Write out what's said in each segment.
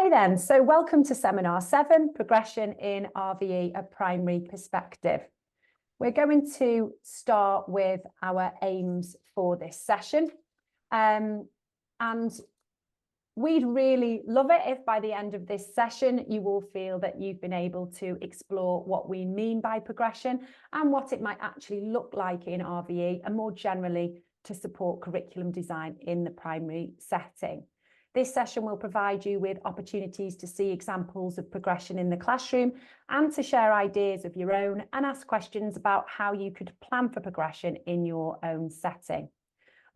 Okay then, so welcome to Seminar 7, Progression in RVE, a Primary Perspective. We're going to start with our aims for this session. And we'd really love it if by the end of this session, you will feel that you've been able to explore what we mean by progression and what it might actually look like in RVE and more generally to support curriculum design in the primary setting. This session will provide you with opportunities to see examples of progression in the classroom and to share ideas of your own and ask questions about how you could plan for progression in your own setting.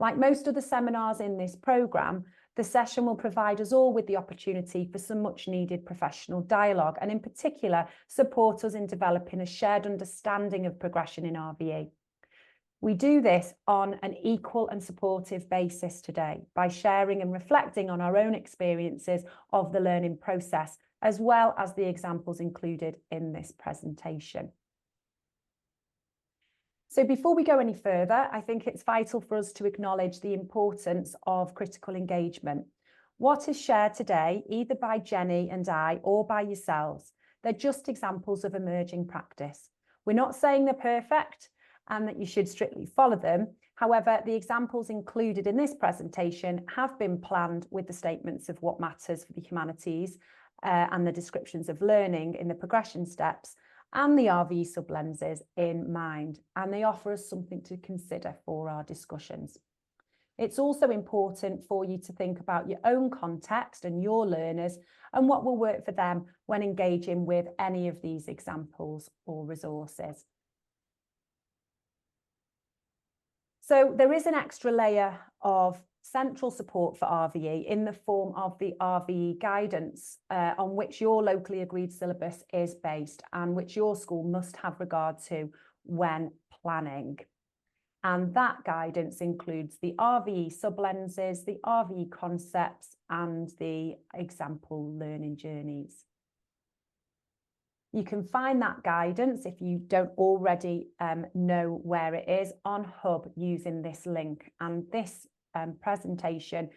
Like most other seminars in this programme, the session will provide us all with the opportunity for some much needed professional dialogue and in particular support us in developing a shared understanding of progression in RVE. We do this on an equal and supportive basis today by sharing and reflecting on our own experiences of the learning process, as well as the examples included in this presentation. So before we go any further, I think it's vital for us to acknowledge the importance of critical engagement. What is shared today, either by Jennie and I or by yourselves, they're just examples of emerging practice. We're not saying they're perfect and that you should strictly follow them. However, the examples included in this presentation have been planned with the statements of what matters for the humanities and the descriptions of learning in the progression steps and the RVE sub-lenses in mind, and they offer us something to consider for our discussions. It's also important for you to think about your own context and your learners and what will work for them when engaging with any of these examples or resources. So there is an extra layer of central support for RVE in the form of the RVE guidance on which your locally agreed syllabus is based and which your school must have regard to when planning. And that guidance includes the RVE sub-lenses, the RVE concepts and the example learning journeys. You can find that guidance, if you don't already know where it is, on Hub using this link. And this presentation,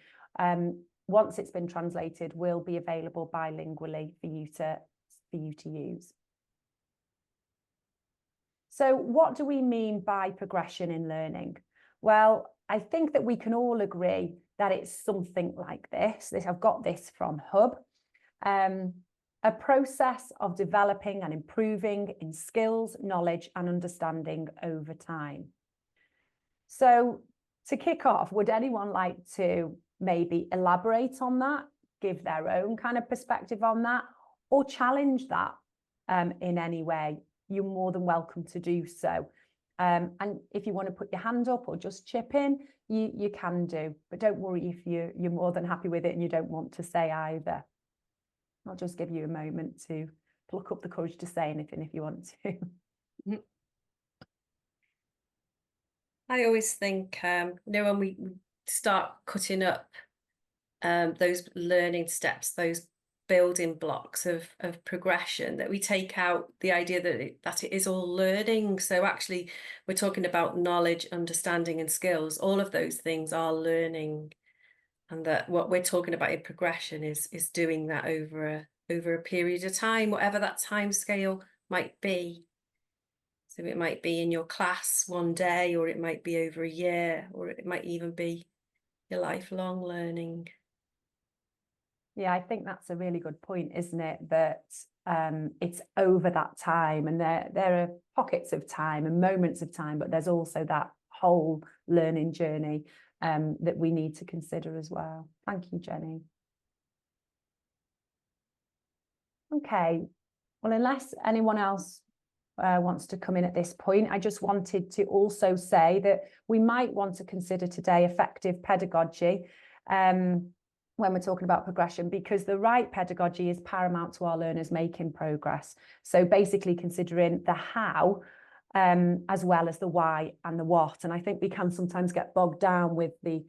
once it's been translated, will be available bilingually for you to use. So what do we mean by progression in learning? Well, I think that we can all agree that it's something like this. I've got this from Hub. A process of developing and improving in skills, knowledge and understanding over time. So to kick off, would anyone like to maybe elaborate on that, give their own kind of perspective on that, or challenge that in any way? You're more than welcome to do so. And if you want to put your hand up or just chip in, you can do. But don't worry if you're more than happy with it and you don't want to say either. I'll just give you a moment to pluck up the courage to say anything if you want to. I always think, when we start cutting up those learning steps, those building blocks of progression, that we take out the idea that it is all learning. So actually, we're talking about knowledge, understanding and skills. All of those things are learning. And that what we're talking about in progression is doing that over a period of time, whatever that time scale might be. So it might be in your class one day, or it might be over a year, or it might even be your lifelong learning. Yeah, I think that's a really good point, isn't it? That it's over that time, and there are pockets of time and moments of time, but there's also that whole learning journey that we need to consider as well. Thank you, Jennie. Okay, well, unless anyone else wants to come in at this point, I just wanted to also say that we might want to consider today effective pedagogy when we're talking about progression, because the right pedagogy is paramount to our learners making progress. So basically considering the how as well as the why and the what. And I think we can sometimes get bogged down with the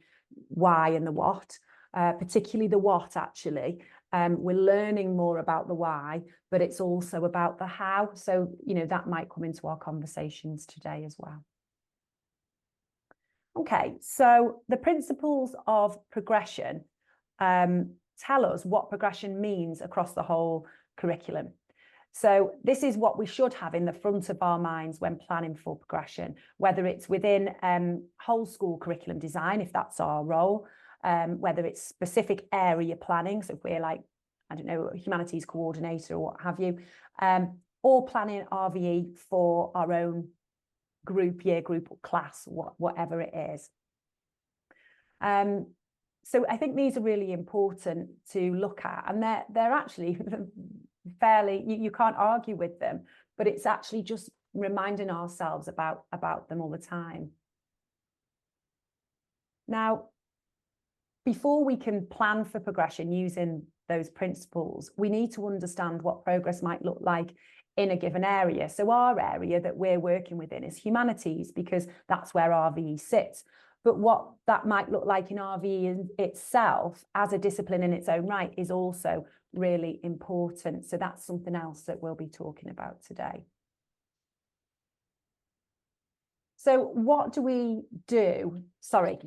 why and the what, particularly the what actually. We're learning more about the why, but it's also about the how. So, that might come into our conversations today as well. Okay, so the principles of progression tell us what progression means across the whole curriculum. So this is what we should have in the front of our minds when planning for progression, whether it's within whole school curriculum design, if that's our role, whether it's specific area planning, so if we're like, I don't know, humanities coordinator or what have you, or planning RVE for our own group, year group or class, whatever it is. So I think these are really important to look at, and they're actually fairly, you can't argue with them, but it's actually just reminding ourselves about them all the time. Now, before we can plan for progression using those principles, we need to understand what progress might look like in a given area. So our area that we're working within is humanities, because that's where RVE sits. But what that might look like in RVE itself as a discipline in its own right is also really important. So that's something else that we'll be talking about today. So what do we do? Sorry,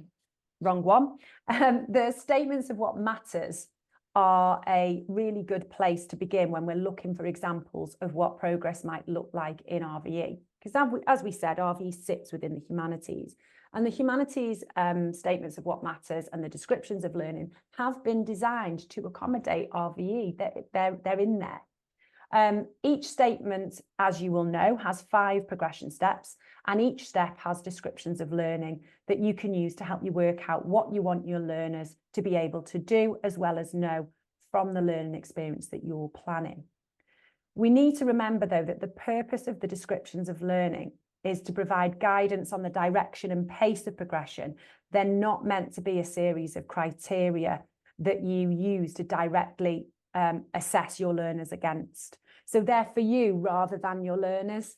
wrong one. The statements of what matters are a really good place to begin when we're looking for examples of what progress might look like in RVE. Because as we said, RVE sits within the humanities. And the humanities statements of what matters and the descriptions of learning have been designed to accommodate RVE. They're in there. Each statement, as you will know, has 5 progression steps, and each step has descriptions of learning that you can use to help you work out what you want your learners to be able to do, as well as know from the learning experience that you're planning. We need to remember, though, that the purpose of the descriptions of learning is to provide guidance on the direction and pace of progression. They're not meant to be a series of criteria that you use to directly assess your learners against. So they're for you rather than your learners.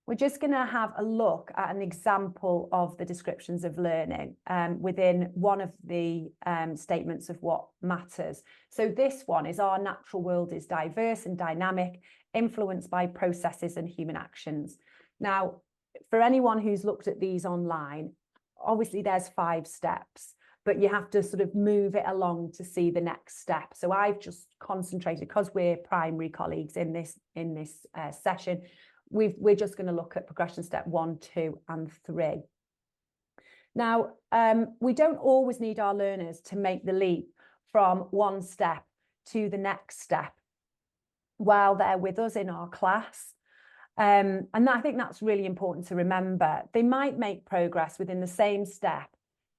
We're just going to have a look at an example of the descriptions of learning within one of the statements of what matters. So this one is: our natural world is diverse and dynamic, influenced by processes and human actions. Now, for anyone who's looked at these online, obviously there's 5 steps, but you have to sort of move it along to see the next step. So I've just concentrated, because we're primary colleagues in this session, we're just going to look at progression step 1, 2, and 3. Now, we don't always need our learners to make the leap from one step to the next step while they're with us in our class. And I think that's really important to remember. They might make progress within the same step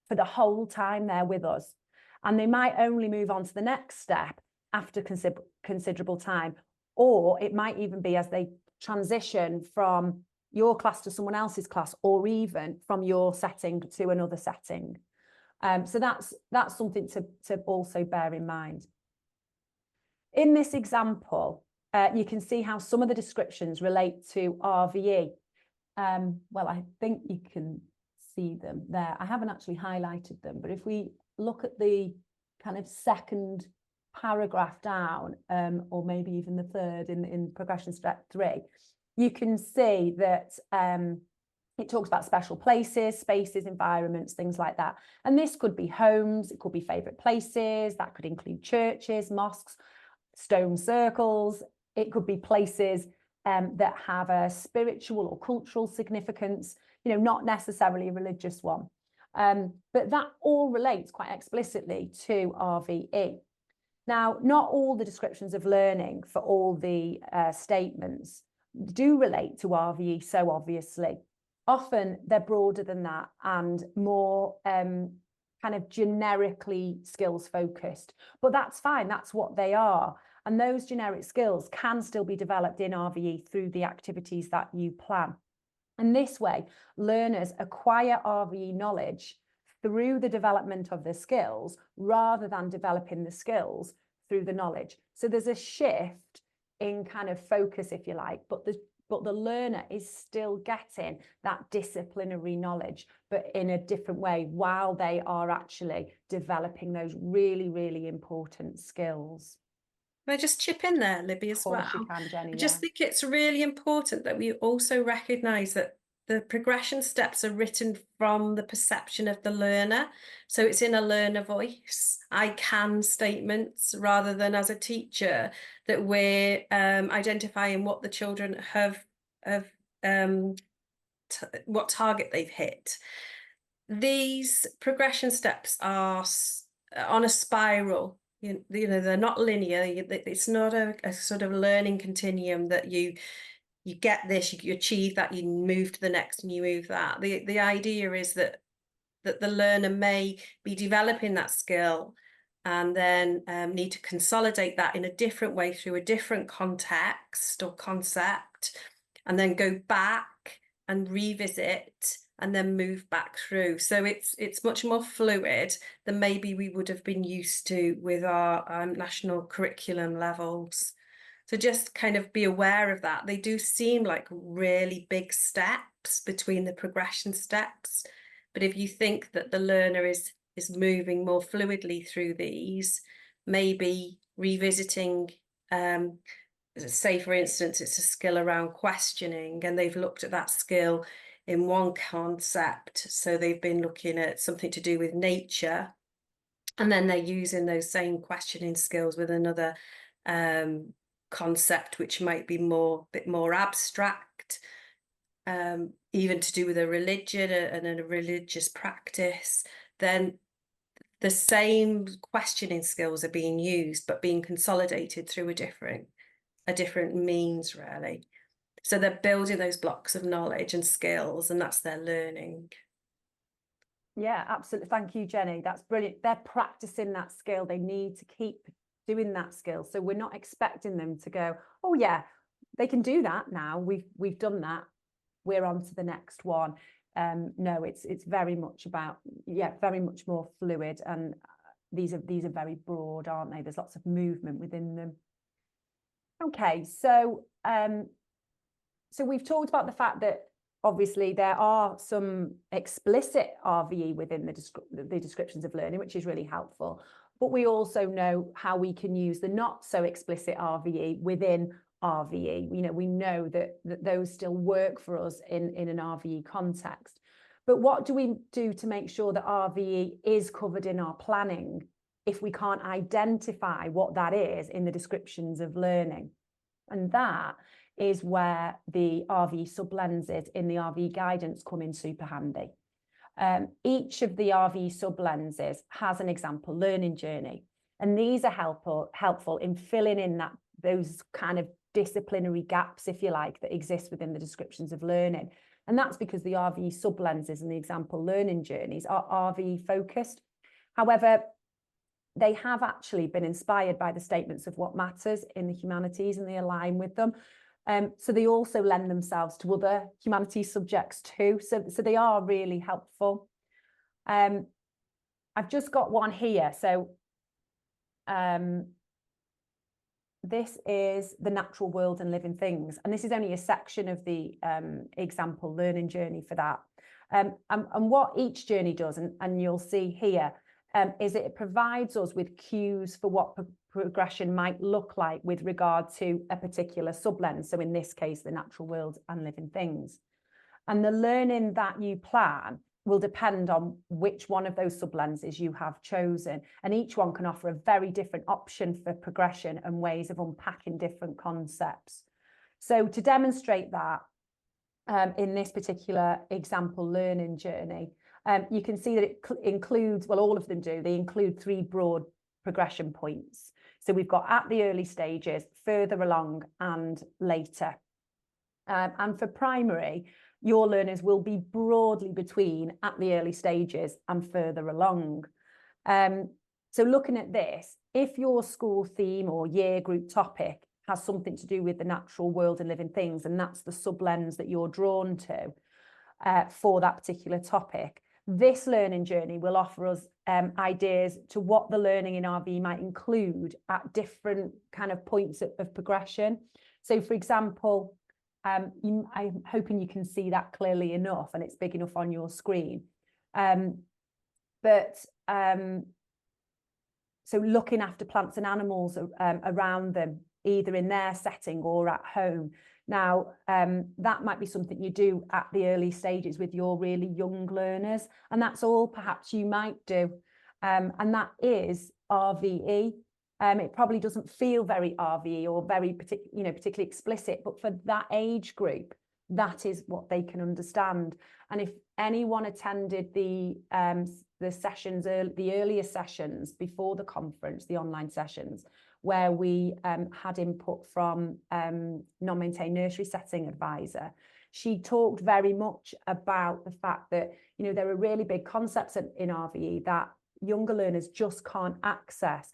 for the whole time they're with us, and they might only move on to the next step after considerable time, or it might even be as they transition from your class to someone else's class, or even from your setting to another setting. So that's something to also bear in mind. In this example, you can see how some of the descriptions relate to RVE. Well, I think you can see them there. I haven't actually highlighted them, but if we look at the kind of second paragraph down, or maybe even the third in progression step 3, you can see that it talks about special places, spaces, environments, things like that. And this could be homes, it could be favourite places, that could include churches, mosques, stone circles. It could be places that have a spiritual or cultural significance, not necessarily a religious one. But that all relates quite explicitly to RVE. Now, not all the descriptions of learning for all the statements do relate to RVE so obviously. Often they're broader than that and more kind of generically skills focused, but that's fine, that's what they are. And those generic skills can still be developed in RVE through the activities that you plan. And this way, learners acquire RVE knowledge through the development of the skills rather than developing the skills through the knowledge. So there's a shift in kind of focus, if you like, but the learner is still getting that disciplinary knowledge, but in a different way, while they are actually developing those really, really important skills. Can I just chip in there, Libby, as well? Of course you can, Jenny. I just think it's really important that we also recognise that the progression steps are written from the perception of the learner. So it's in a learner voice. I can statements, rather than as a teacher that we're identifying what the children have what target they've hit. These progression steps are on a spiral. You know, they're not linear. It's not a sort of learning continuum that you get this, you achieve that, you move to the next, and you move that. The idea is that the learner may be developing that skill and then need to consolidate that in a different way through a different context or concept, and then go back and revisit and then move back through. So it's much more fluid than maybe we would have been used to with our national curriculum levels. So just kind of be aware of that. They do seem like really big steps between the progression steps, but if you think that the learner is moving more fluidly through these, maybe revisiting, say for instance, it's a skill around questioning, and they've looked at that skill in one concept. So they've been looking at something to do with nature, and then they're using those same questioning skills with another concept, which might be bit more abstract, even to do with a religion and a religious practice. Then the same questioning skills are being used, but being consolidated through a different means, really. So they're building those blocks of knowledge and skills, and that's their learning. Yeah, absolutely. Thank you, Jenny. That's brilliant. They're practicing that skill. They need to keep doing that skill. So we're not expecting them to go, oh yeah, they can do that now. We've done that. We're on to the next one. No, it's very much about, very much more fluid, and these are very broad, aren't they? There's lots of movement within them. Okay, so so we've talked about the fact that obviously there are some explicit RVE within the descriptions of learning, which is really helpful. But we also know how we can use the not so explicit RVE within RVE. You know, we know that those still work for us in an RVE context. But what do we do to make sure that RVE is covered in our planning if we can't identify what that is in the descriptions of learning? And that is where the RVE sublenses in the RVE guidance come in super handy. Each of the RVE sublenses has an example learning journey, and these are helpful in filling in those kind of disciplinary gaps, if you like, that exist within the descriptions of learning. And that's because the RVE sublenses and the example learning journeys are RVE focused. However, they have actually been inspired by the statements of what matters in the humanities, and they align with them. So they also lend themselves to other humanities subjects too. So they are really helpful. I've just got one here. So this is the natural world and living things. And this is only a section of the example learning journey for that. And what each journey does, and you'll see here, is it provides us with cues for what progression might look like with regard to a particular sublens. So in this case, the natural world and living things. And the learning that you plan will depend on which one of those sublenses you have chosen. And each one can offer a very different option for progression and ways of unpacking different concepts. So to demonstrate that, in this particular example learning journey, you can see that it includes, well, all of them do, they include 3 broad progression points. So we've got at the early stages, further along, and later. And for primary, your learners will be broadly between at the early stages and further along. So looking at this, if your school theme or year group topic has something to do with the natural world and living things, and that's the sublens that you're drawn to for that particular topic, this learning journey will offer us ideas to what the learning in RVE might include at different kind of points of progression. So, for example, I'm hoping you can see that clearly enough, and it's big enough on your screen. So looking after plants and animals around them either in their setting or at home. Now, that might be something you do at the early stages with your really young learners, and that's all perhaps you might do. And that is RVE. It probably doesn't feel very RVE or very particularly explicit, but for that age group, that is what they can understand. And if anyone attended the sessions, the earlier sessions before the conference, the online sessions, where we had input from non-maintained nursery setting advisor, she talked very much about the fact that, you know, there are really big concepts in RVE that younger learners just can't access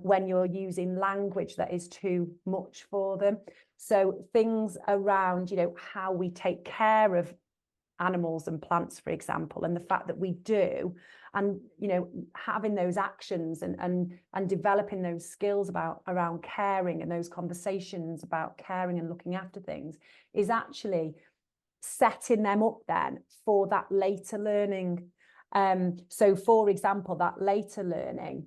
when you're using language that is too much for them. So things around, you know, how we take care of animals and plants, for example, and the fact that we do, and, you know, having those actions and developing those skills around caring, and those conversations about caring and looking after things, is actually setting them up then for that later learning. So for example, that later learning,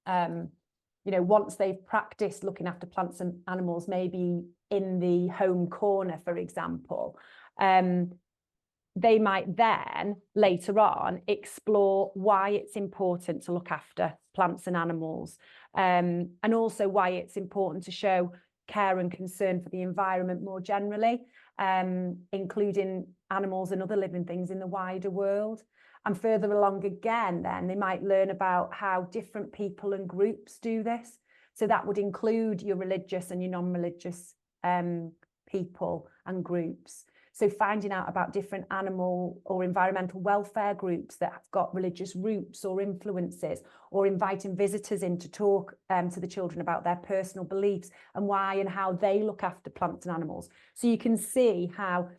you know, once they've practiced looking after plants and animals, maybe in the home corner, for example, they might then later on explore why it's important to look after plants and animals, and also why it's important to show care and concern for the environment more generally, including animals and other living things in the wider world. And further along again, then they might learn about how different people and groups do this. So that would include your religious and your non-religious people and groups. So finding out about different animal or environmental welfare groups that have got religious roots or influences, or inviting visitors in to talk to the children about their personal beliefs and why and how they look after plants and animals. So you can see how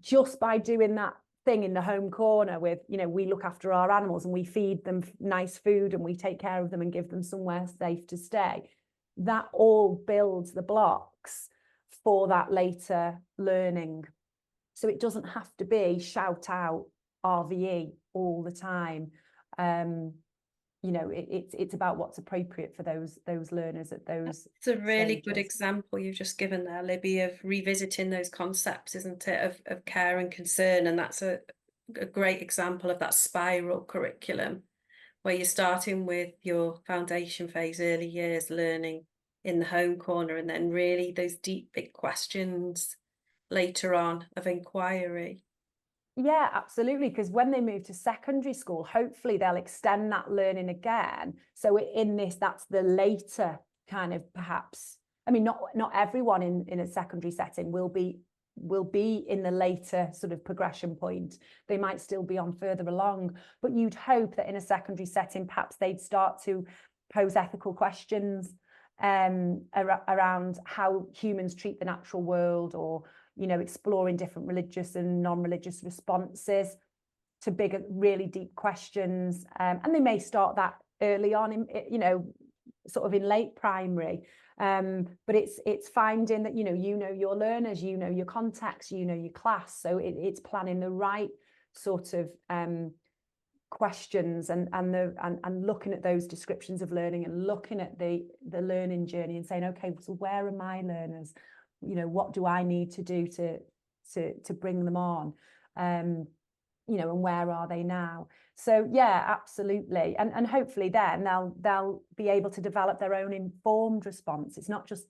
just by doing that thing in the home corner with, you know, we look after our animals and we feed them nice food and we take care of them and give them somewhere safe to stay, that all builds the blocks for that later learning. So it doesn't have to be shout out RVE all the time. You know, it's about what's appropriate for those learners at those It's a really stages. good example you've just given there, Libby, of revisiting those concepts, isn't it, of care and concern. And that's a great example of that spiral curriculum, where you're starting with your foundation phase, early years learning in the home corner, and then really those deep, big questions later on of inquiry. Yeah, absolutely. Because when they move to secondary school, hopefully they'll extend that learning again. So in this, that's the later kind of, perhaps, I mean, not everyone in a secondary setting will be in the later sort of progression point. They might still be on further along, but you'd hope that in a secondary setting, perhaps they'd start to pose ethical questions around how humans treat the natural world, or, you know, exploring different religious and non-religious responses to bigger, really deep questions. And they may start that early on in, you know, sort of in late primary. But it's finding that, you know your learners, you know your contacts, you know your class. So it's planning the right sort of questions and looking at those descriptions of learning, and looking at the learning journey and saying, okay, so where are my learners? You know, what do I need to do to bring them on? You know, and where are they now? So yeah, absolutely. And hopefully then they'll be able to develop their own informed response. It's not just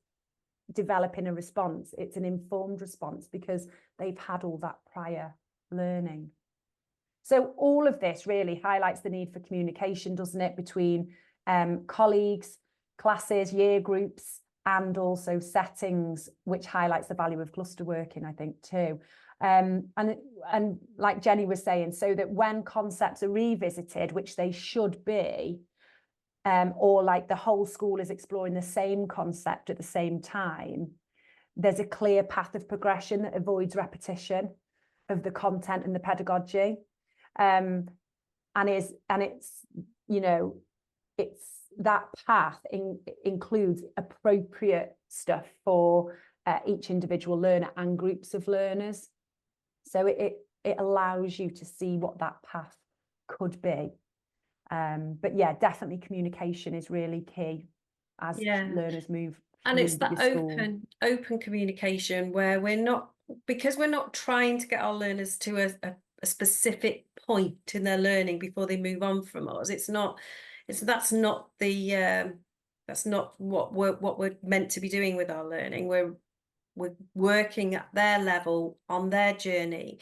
developing a response, it's an informed response because they've had all that prior learning. So all of this really highlights the need for communication, doesn't it, between colleagues, classes, year groups, and also settings, which highlights the value of cluster working, I think, too. And like Jenny was saying, so that when concepts are revisited, which they should be, or like the whole school is exploring the same concept at the same time, there's a clear path of progression that avoids repetition of the content and the pedagogy. And it's, you know, it's that path includes appropriate stuff for each individual learner and groups of learners. So it allows you to see what that path could be. But yeah, definitely communication is really key as learners move And it's Libby that school. open communication where because we're not trying to get our learners to a specific point in their learning before they move on from us. That's not what we're meant to be doing with our learning. We're working at their level on their journey.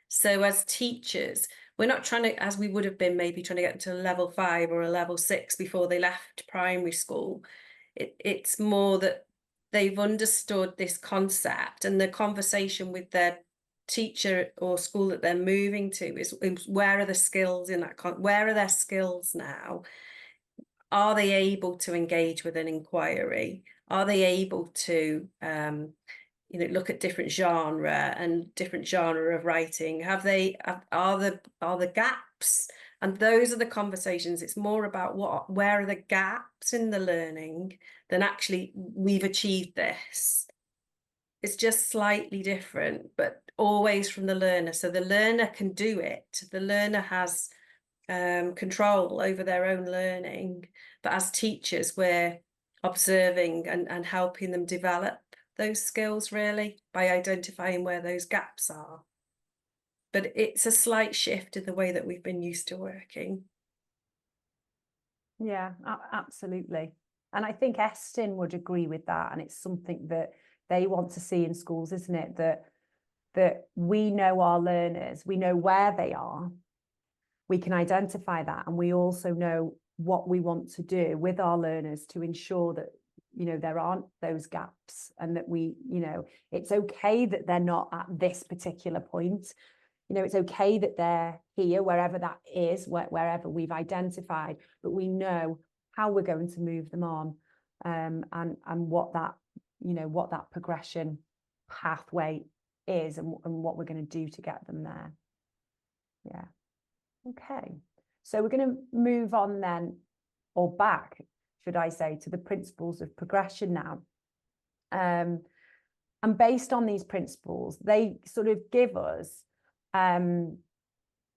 So as teachers, we're not trying to, as we would have been maybe trying to get them to a level 5 or a level 6 before they left primary school. It's more that they've understood this concept, and the conversation with their teacher or school that they're moving to is where are the skills in that where are their skills now? Are they able to engage with an inquiry? Are they able to look at different genre of writing? Are the gaps? And those are the conversations. It's more about where are the gaps in the learning than actually we've achieved this. It's just slightly different, but always from the learner. So the learner can do it. The learner has control over their own learning. But as teachers, we're observing and helping them develop those skills, really, by identifying where those gaps are. But it's a slight shift in the way that we've been used to working. Yeah, absolutely. And I think Eston would agree with that. And it's something that they want to see in schools, isn't it? That we know our learners, we know where they are, we can identify that, and we also know what we want to do with our learners to ensure that, there aren't those gaps, and that it's okay that they're not at this particular point. It's okay that they're here, wherever that is, wherever we've identified, but we know how we're going to move them on, and what that progression pathway is, and what we're going to do to get them there. Yeah. Okay. So we're going to move on then, or back, should I say, to the principles of progression now. And based on these principles, they sort of give us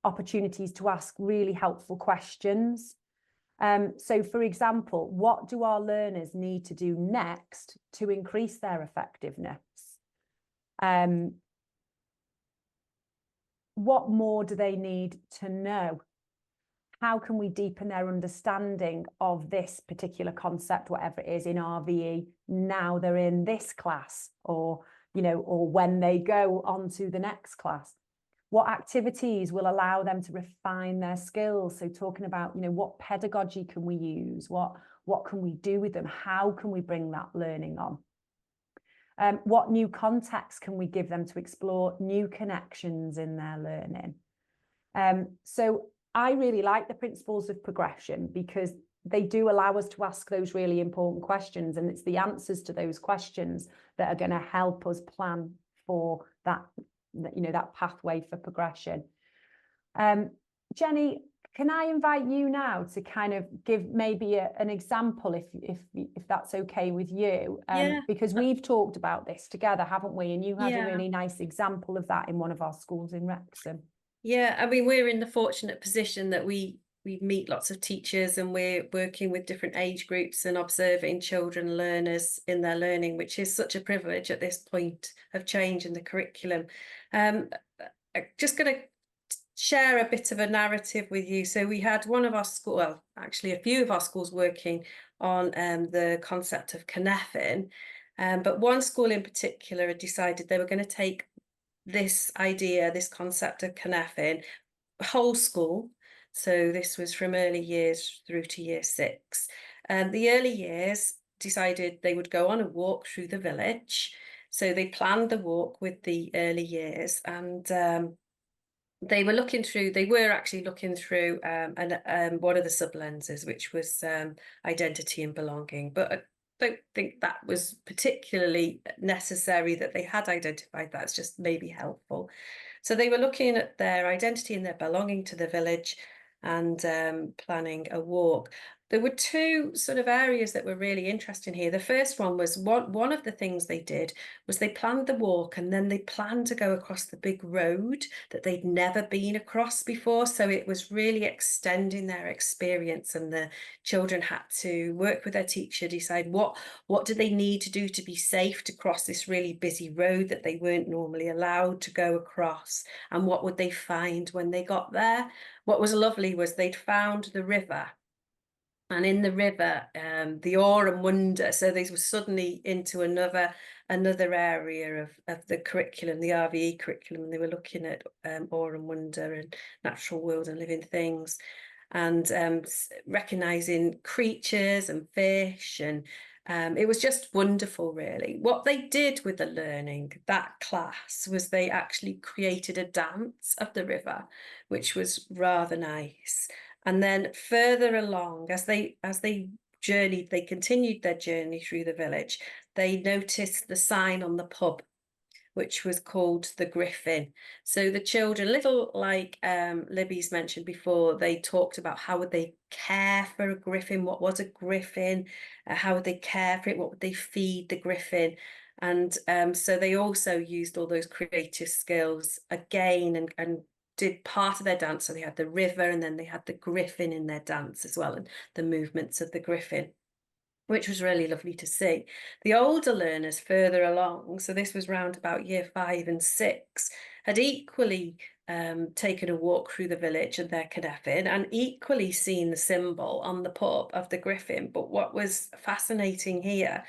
opportunities to ask really helpful questions. So, for example, what do our learners need to do next to increase their effectiveness? What more do they need to know? How can we deepen their understanding of this particular concept, whatever it is, in RVE, now they're in this class, or when they go on to the next class? What activities will allow them to refine their skills? So talking about, what pedagogy can we use? What can we do with them? How can we bring that learning on? What new context can we give them to explore new connections in their learning? So I really like the principles of progression, because they do allow us to ask those really important questions, and it's the answers to those questions that are going to help us plan for that pathway for progression. Jenny, can I invite you now to kind of give maybe an example, if that's okay with you? Yeah. Because we've talked about this together, haven't we? And you had Yeah. a really nice example of that in one of our schools in Wrexham. Yeah, I mean, we're in the fortunate position that we meet lots of teachers, and we're working with different age groups and observing children, learners in their learning, which is such a privilege at this point of change in the curriculum. I'm just going to share a bit of a narrative with you. So we had one of our schools, well, actually a few of our schools, working on the concept of cynradd, but one school in particular had decided they were going to take this concept of cynradd, whole school. So this was from early years through to year 6. The early years decided they would go on a walk through the village. So they planned the walk with the early years, and they were actually looking through one of the sub-lenses, which was identity and belonging. But I don't think that was particularly necessary that they had identified that. It's just maybe helpful. So they were looking at their identity and their belonging to the village, and planning a walk. There were two sort of areas that were really interesting here. The first one was one of the things they did was they planned the walk, and then they planned to go across the big road that they'd never been across before. So it was really extending their experience, and the children had to work with their teacher, decide what do they need to do to be safe to cross this really busy road that they weren't normally allowed to go across, and what would they find when they got there. What was lovely was they'd found the river. And in the river, the awe and wonder. So they were suddenly into another area of the curriculum, the RVE curriculum, and they were looking at awe and wonder and natural world and living things, and recognizing creatures and fish, and it was just wonderful, really. What they did with the learning, that class, was they actually created a dance of the river, which was rather nice. And then further along, as they journeyed, they continued their journey through the village, they noticed the sign on the pub, which was called the Griffin. So the children, little like Libby's mentioned before, they talked about how would they care for a griffin, what was a griffin, how would they care for it, what would they feed the griffin. And so they also used all those creative skills again, and did part of their dance. So they had the river, and then they had the griffin in their dance as well, and the movements of the griffin, which was really lovely to see. The older learners further along, so this was round about year 5 and 6, had equally taken a walk through the village and their cynefin, and equally seen the symbol on the pub of the griffin. But what was fascinating here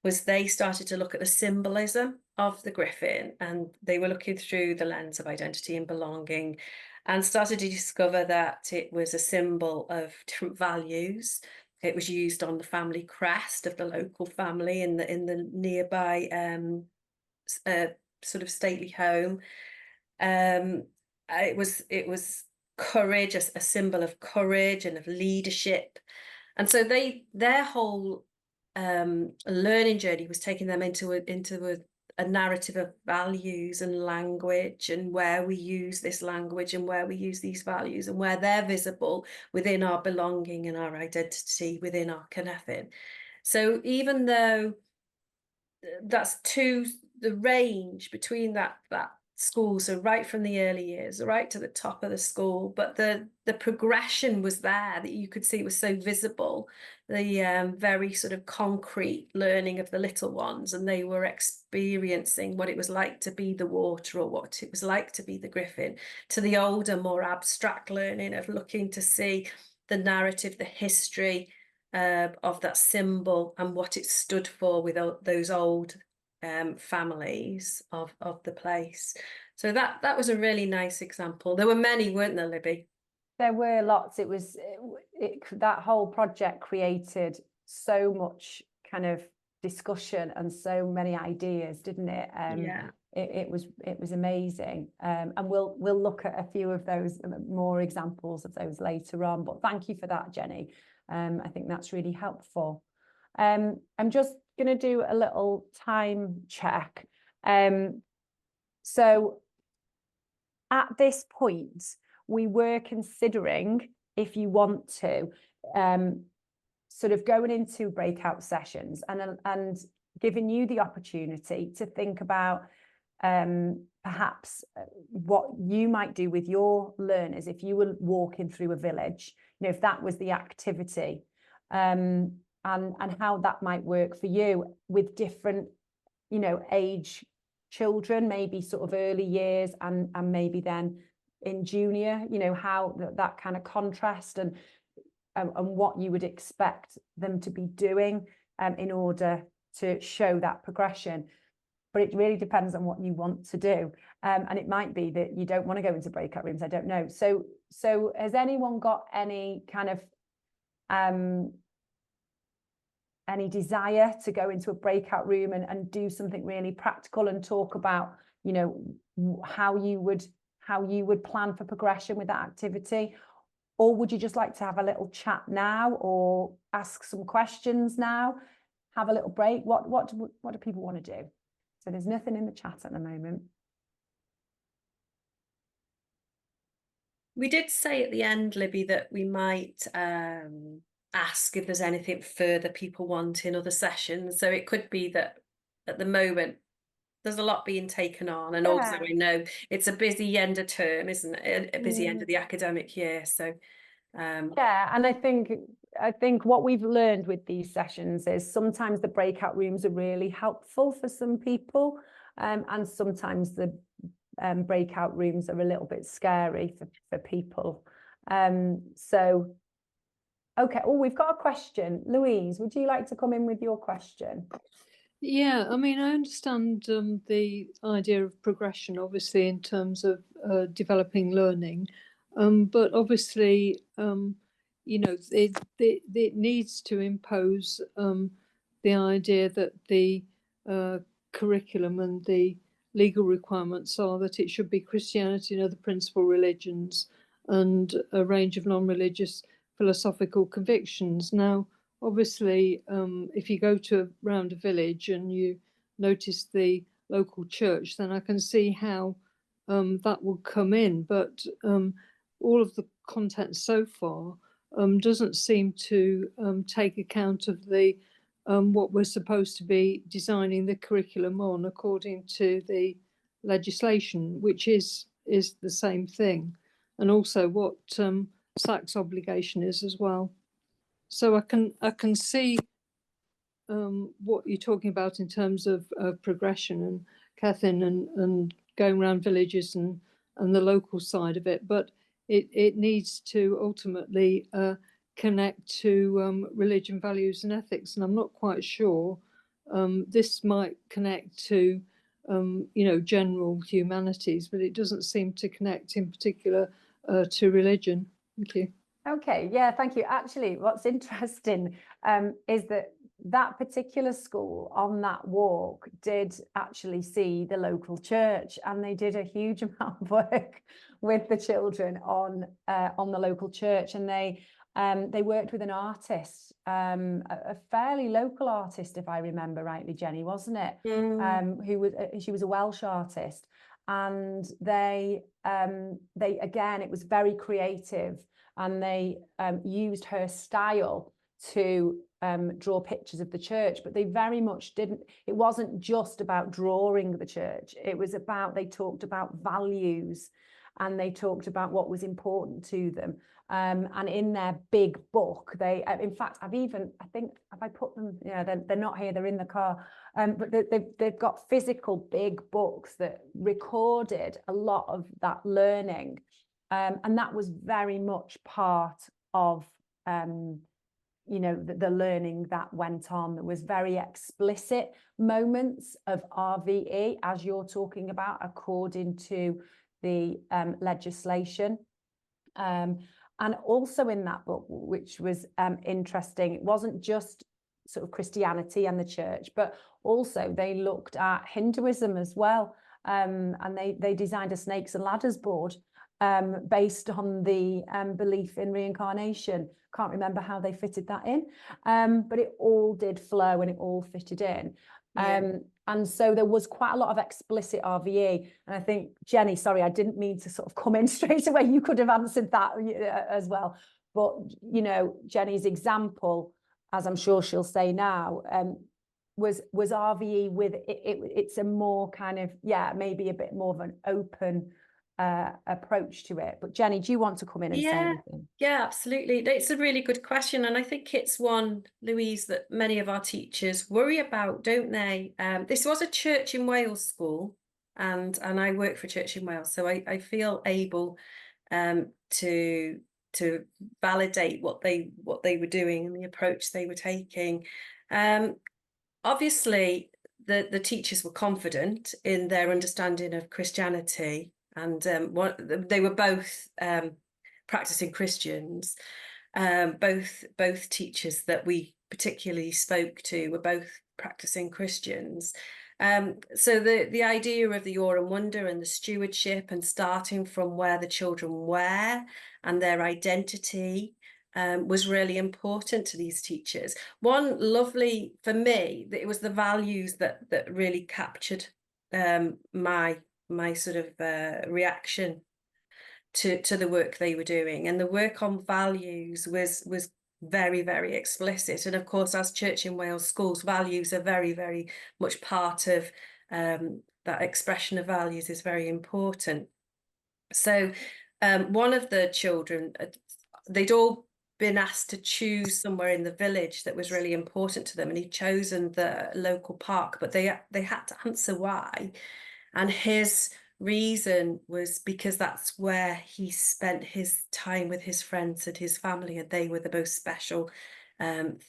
was they started to look at the symbolism of the griffin, and they were looking through the lens of identity and belonging, and started to discover that it was a symbol of different values. It was used on the family crest of the local family in the nearby sort of stately home. It was courage, a symbol of courage and of leadership. And so their whole learning journey was taking them into a narrative of values and language, and where we use this language and where we use these values, and where they're visible within our belonging and our identity within our cynefin. So even though that's the range between that school, so right from the early years right to the top of the school, but the progression was there, that you could see it was so visible, the very sort of concrete learning of the little ones, and they were experiencing what it was like to be the water, or what it was like to be the griffin, to the older, more abstract learning of looking to see the narrative, the history of that symbol and what it stood for with those old families of the place. So that was a really nice example. There were many, weren't there, Libby? There were lots. It was that whole project created so much kind of discussion and so many ideas, didn't it? Yeah. It was amazing. And we'll look at a few of those more examples of those later on. But thank you for that, Jenny. I think that's really helpful. I'm just going to do a little time check. So at this point, we were considering, if you want to, sort of going into breakout sessions and giving you the opportunity to think about perhaps what you might do with your learners if you were walking through a village, if that was the activity, and how that might work for you with different, age children, maybe sort of early years and maybe then in junior, how that kind of contrast and what you would expect them to be doing in order to show that progression. But it really depends on what you want to do. And it might be that you don't want to go into breakout rooms. I don't know. So has anyone got any kind of any desire to go into a breakout room and do something really practical and talk about, how you would plan for progression with that activity? Or would you just like to have a little chat now, or ask some questions now, have a little break? What do people want to do? So there's nothing in the chat at the moment. We did say at the end, Libby, that we might ask if there's anything further people want in other sessions. So it could be that at the moment there's a lot being taken on, and also Yeah. I know it's a busy end of term, isn't it? A busy end Mm. of the academic year. So Yeah, and I think what we've learned with these sessions is sometimes the breakout rooms are really helpful for some people, and sometimes the breakout rooms are a little bit scary for people. So, okay. Oh, we've got a question. Louise, would you like to come in with your question? Yeah, I mean, I understand the idea of progression, obviously, in terms of developing learning, but obviously, you know, it needs to impose the idea that the curriculum and the legal requirements are that it should be Christianity and other principal religions and a range of non-religious philosophical convictions. Now, obviously, if you go around a village and you notice the local church, then I can see how that will come in. But all of the content so far doesn't seem to take account of the what we're supposed to be designing the curriculum on according to the legislation, which is the same thing, and also what SAC's obligation is as well. So I can see what you're talking about in terms of progression and Catherine and going around villages and the local side of it, but it needs to ultimately connect to religion, values and ethics, and I'm not quite sure this might connect to you know, general humanities, but it doesn't seem to connect in particular to religion. Thank you. Okay, yeah, thank you. Actually, what's interesting is that particular school on that walk did actually see the local church, and they did a huge amount of work with the children on the local church, and they worked with an artist, a fairly local artist, if I remember rightly, Jenny, wasn't it? Who was she was a Welsh artist, and they again, it was very creative. And they used her style to draw pictures of the church, but they very much didn't, it wasn't just about drawing the church, it was about, they talked about values and they talked about what was important to them. And in their big book, they, in fact, I think, have I put them, yeah, they're not here, they're in the car, but they've got physical big books that recorded a lot of that learning. And that was very much part of, you know, the learning that went on. There was very explicit moments of RVE, as you're talking about, according to the legislation. And also in that book, which was interesting, it wasn't just sort of Christianity and the church, but also they looked at Hinduism as well. And they designed a snakes and ladders board based on the belief in reincarnation. Can't remember how they fitted that in, but it all did flow and it all fitted in. And so there was quite a lot of explicit RVE. And I think, Jenny, sorry, I didn't mean to sort of come in straight away. You could have answered that as well. But, you know, Jenny's example, as I'm sure she'll say now, was RVE with it's a more kind of, yeah, maybe a bit more of an open approach to it. But Jenny, do you want to come in and say anything? Yeah, absolutely. It's a really good question, and I think it's one, Louise, that many of our teachers worry about, don't they? This was a Church in Wales school, and I work for Church in Wales, so I feel able to validate what they were doing and the approach they were taking. Obviously, the teachers were confident in their understanding of Christianity. And they were both practicing Christians. Both teachers that we particularly spoke to were both practicing Christians. So the idea of the awe and wonder and the stewardship and starting from where the children were and their identity was really important to these teachers. One lovely, for me, that it was the values that really captured my sort of reaction to the work they were doing, and the work on values was very, very explicit. And of course, as Church in Wales schools, values are very, very much part of that expression of values is very important. So one of the children, they'd all been asked to choose somewhere in the village that was really important to them, and he'd chosen the local park, but they had to answer why. And his reason was because that's where he spent his time with his friends and his family, and they were the most special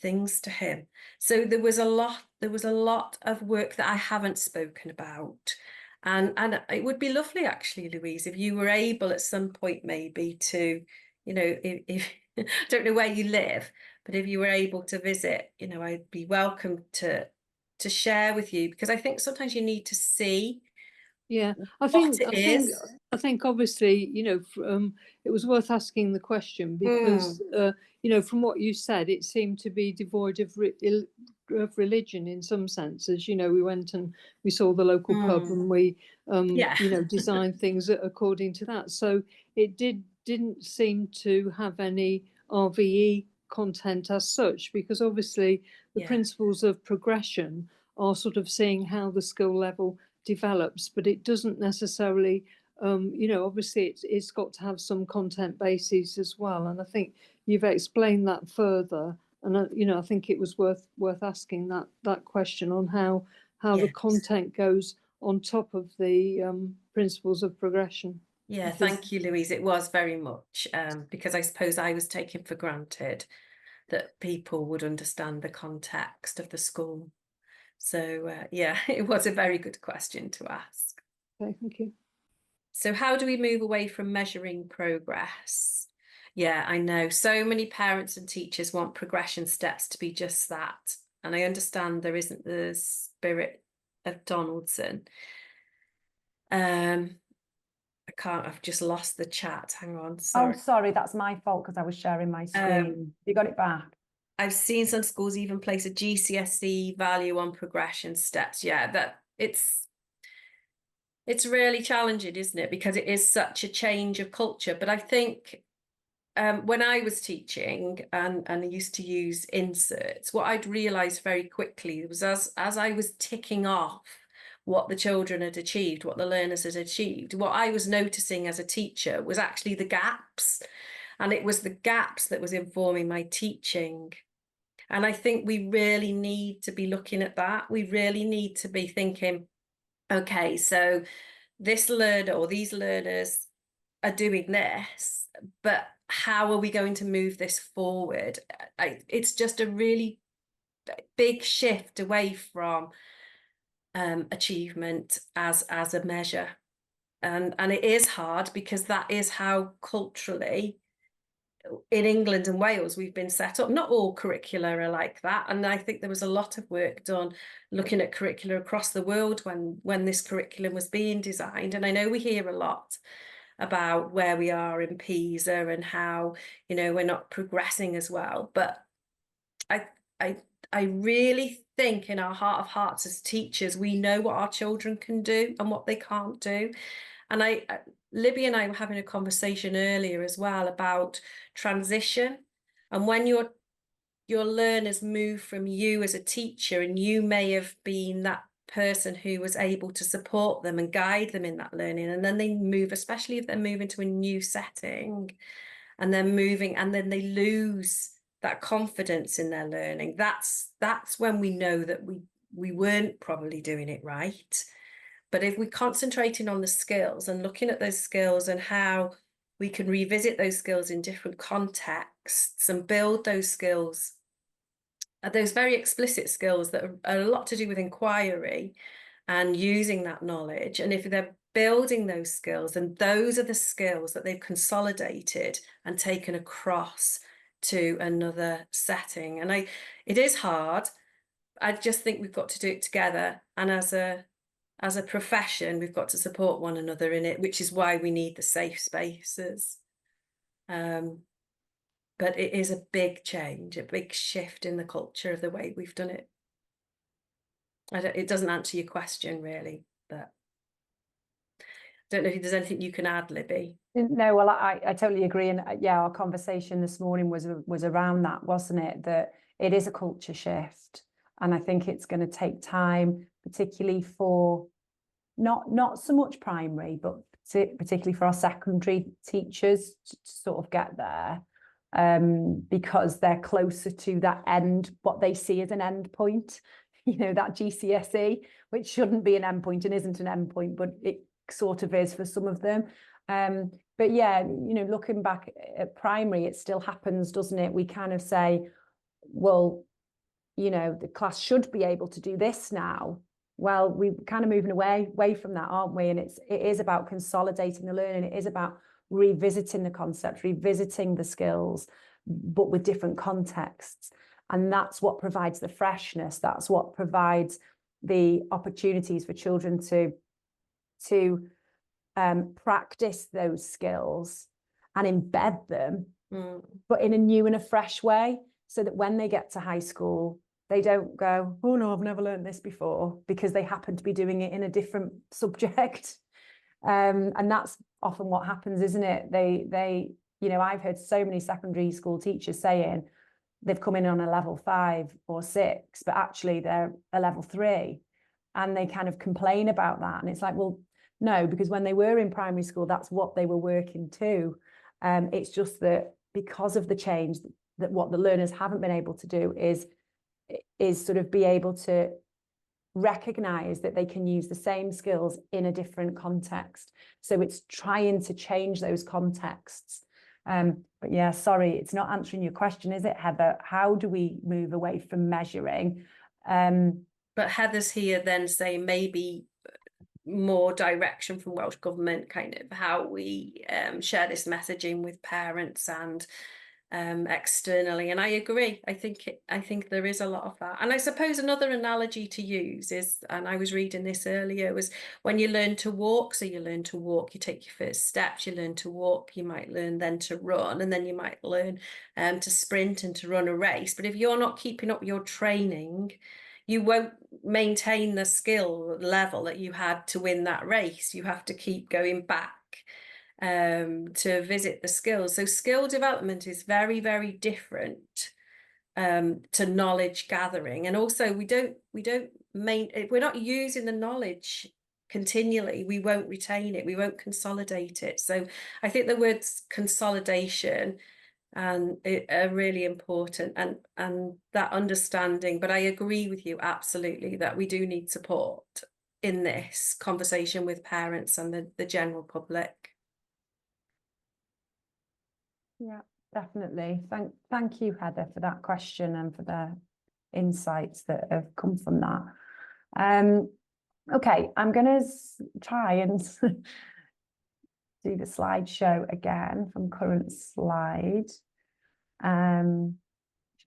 things to him. So there was a lot of work that I haven't spoken about. And it would be lovely, actually, Louise, if you were able at some point maybe to, you know, if I don't know where you live, but if you were able to visit, you know, I'd be welcome to share with you, because I think sometimes you need to see I think obviously, you know, it was worth asking the question because you know, from what you said, it seemed to be devoid of religion in some senses. You know, we went and we saw the local pub, and we you know, designed things according to that. So it didn't seem to have any RVE content as such, because obviously the principles of progression are sort of seeing how the skill level develops, but it doesn't necessarily you know, obviously it's got to have some content bases as well, and I think you've explained that further, and you know, I think it was worth asking that question on how the content goes on top of the principles of progression. Yeah, thank you, Louise. It was very much because I suppose I was taking for granted that people would understand the context of the school. So yeah, it was a very good question to ask. Okay, thank you. So how do we move away from measuring progress? Yeah, I know so many parents and teachers want progression steps to be just that. And I understand there isn't the spirit of Donaldson. I've just lost the chat. Hang on. Sorry. Oh, sorry, that's my fault because I was sharing my screen. You got it back. I've seen some schools even place a GCSE value on progression steps. Yeah, that it's really challenging, isn't it? Because it is such a change of culture. But I think when I was teaching and I used to use inserts, what I'd realised very quickly was as I was ticking off what the children had achieved, what the learners had achieved, what I was noticing as a teacher was actually the gaps. And it was the gaps that was informing my teaching. And I think we really need to be looking at that. We really need to be thinking, okay, so this learner or these learners are doing this, but how are we going to move this forward? It's just a really big shift away from achievement as a measure. And it is hard because that is how culturally in England and Wales we've been set up. Not all curricula are like that, and I think there was a lot of work done looking at curricula across the world when this curriculum was being designed. And I know we hear a lot about where we are in PISA and how, you know, we're not progressing as well, but I really think in our heart of hearts as teachers we know what our children can do and what they can't do. And Libby and I were having a conversation earlier as well about transition, and when your learners move from you as a teacher, and you may have been that person who was able to support them and guide them in that learning, and then they move, especially if they're moving to a new setting and they're moving, and then they lose that confidence in their learning, that's when we know that we weren't probably doing it right. But if we're concentrating on the skills and looking at those skills and how we can revisit those skills in different contexts and build those skills, those very explicit skills that are a lot to do with inquiry and using that knowledge. And if they're building those skills, and those are the skills that they've consolidated and taken across to another setting. And it is hard. I just think we've got to do it together. And as a profession, we've got to support one another in it, which is why we need the safe spaces. But it is a big change, a big shift in the culture of the way we've done it. It doesn't answer your question really, but I Don't know if there's anything you can add, Libby. No, well, I totally agree. And yeah, our conversation this morning was around that, wasn't it? That it is a culture shift. And I think it's going to take time, particularly for not so much primary, but particularly for our secondary teachers to sort of get there, because they're closer to that end, what they see as an end point, you know, that GCSE, which shouldn't be an end point and isn't an end point, but it sort of is for some of them. But yeah, you know, looking back at primary, it still happens, doesn't it? We kind of say, well, you know, the class should be able to do this now. Well, we're kind of moving away from that, aren't we? And it is about consolidating the learning. It is about revisiting the concepts, revisiting the skills, but with different contexts. And that's what provides the freshness. That's what provides the opportunities for children to practice those skills and embed them, but in a new and a fresh way, so that when they get to high school, they don't go, oh no, I've never learned this before, because they happen to be doing it in a different subject. And that's often what happens, isn't it? They, you know, I've heard so many secondary school teachers saying they've come in on a level 5 or 6, but actually they're a level 3, and they kind of complain about that. And it's like, well, no, because when they were in primary school, that's what they were working to. It's just that because of the change, that what the learners haven't been able to do is sort of be able to recognize that they can use the same skills in a different context. So it's trying to change those contexts. But yeah, sorry, it's not answering your question, is it, Heather? How do we move away from measuring? But Heather's here then saying maybe more direction from Welsh Government, kind of how we share this messaging with parents and externally. And I agree. I think there is a lot of that. And I suppose another analogy to use is, and I was reading this earlier, was when you learn to walk. So you learn to walk, you take your first steps, you learn to walk, you might learn then to run, and then you might learn to sprint and to run a race. But if you're not keeping up your training, you won't maintain the skill level that you had to win that race. You have to keep going back to visit the skills. So skill development is very, very different to knowledge gathering. And also if we're not using the knowledge continually, we won't retain it, we won't consolidate it. So I think the words consolidation and are really important, and that understanding. But I agree with you absolutely that we do need support in this conversation with parents and the general public. Yeah, definitely. Thank you, Heather, for that question and for the insights that have come from that. Okay, I'm going to try and do the slideshow again from current slide. I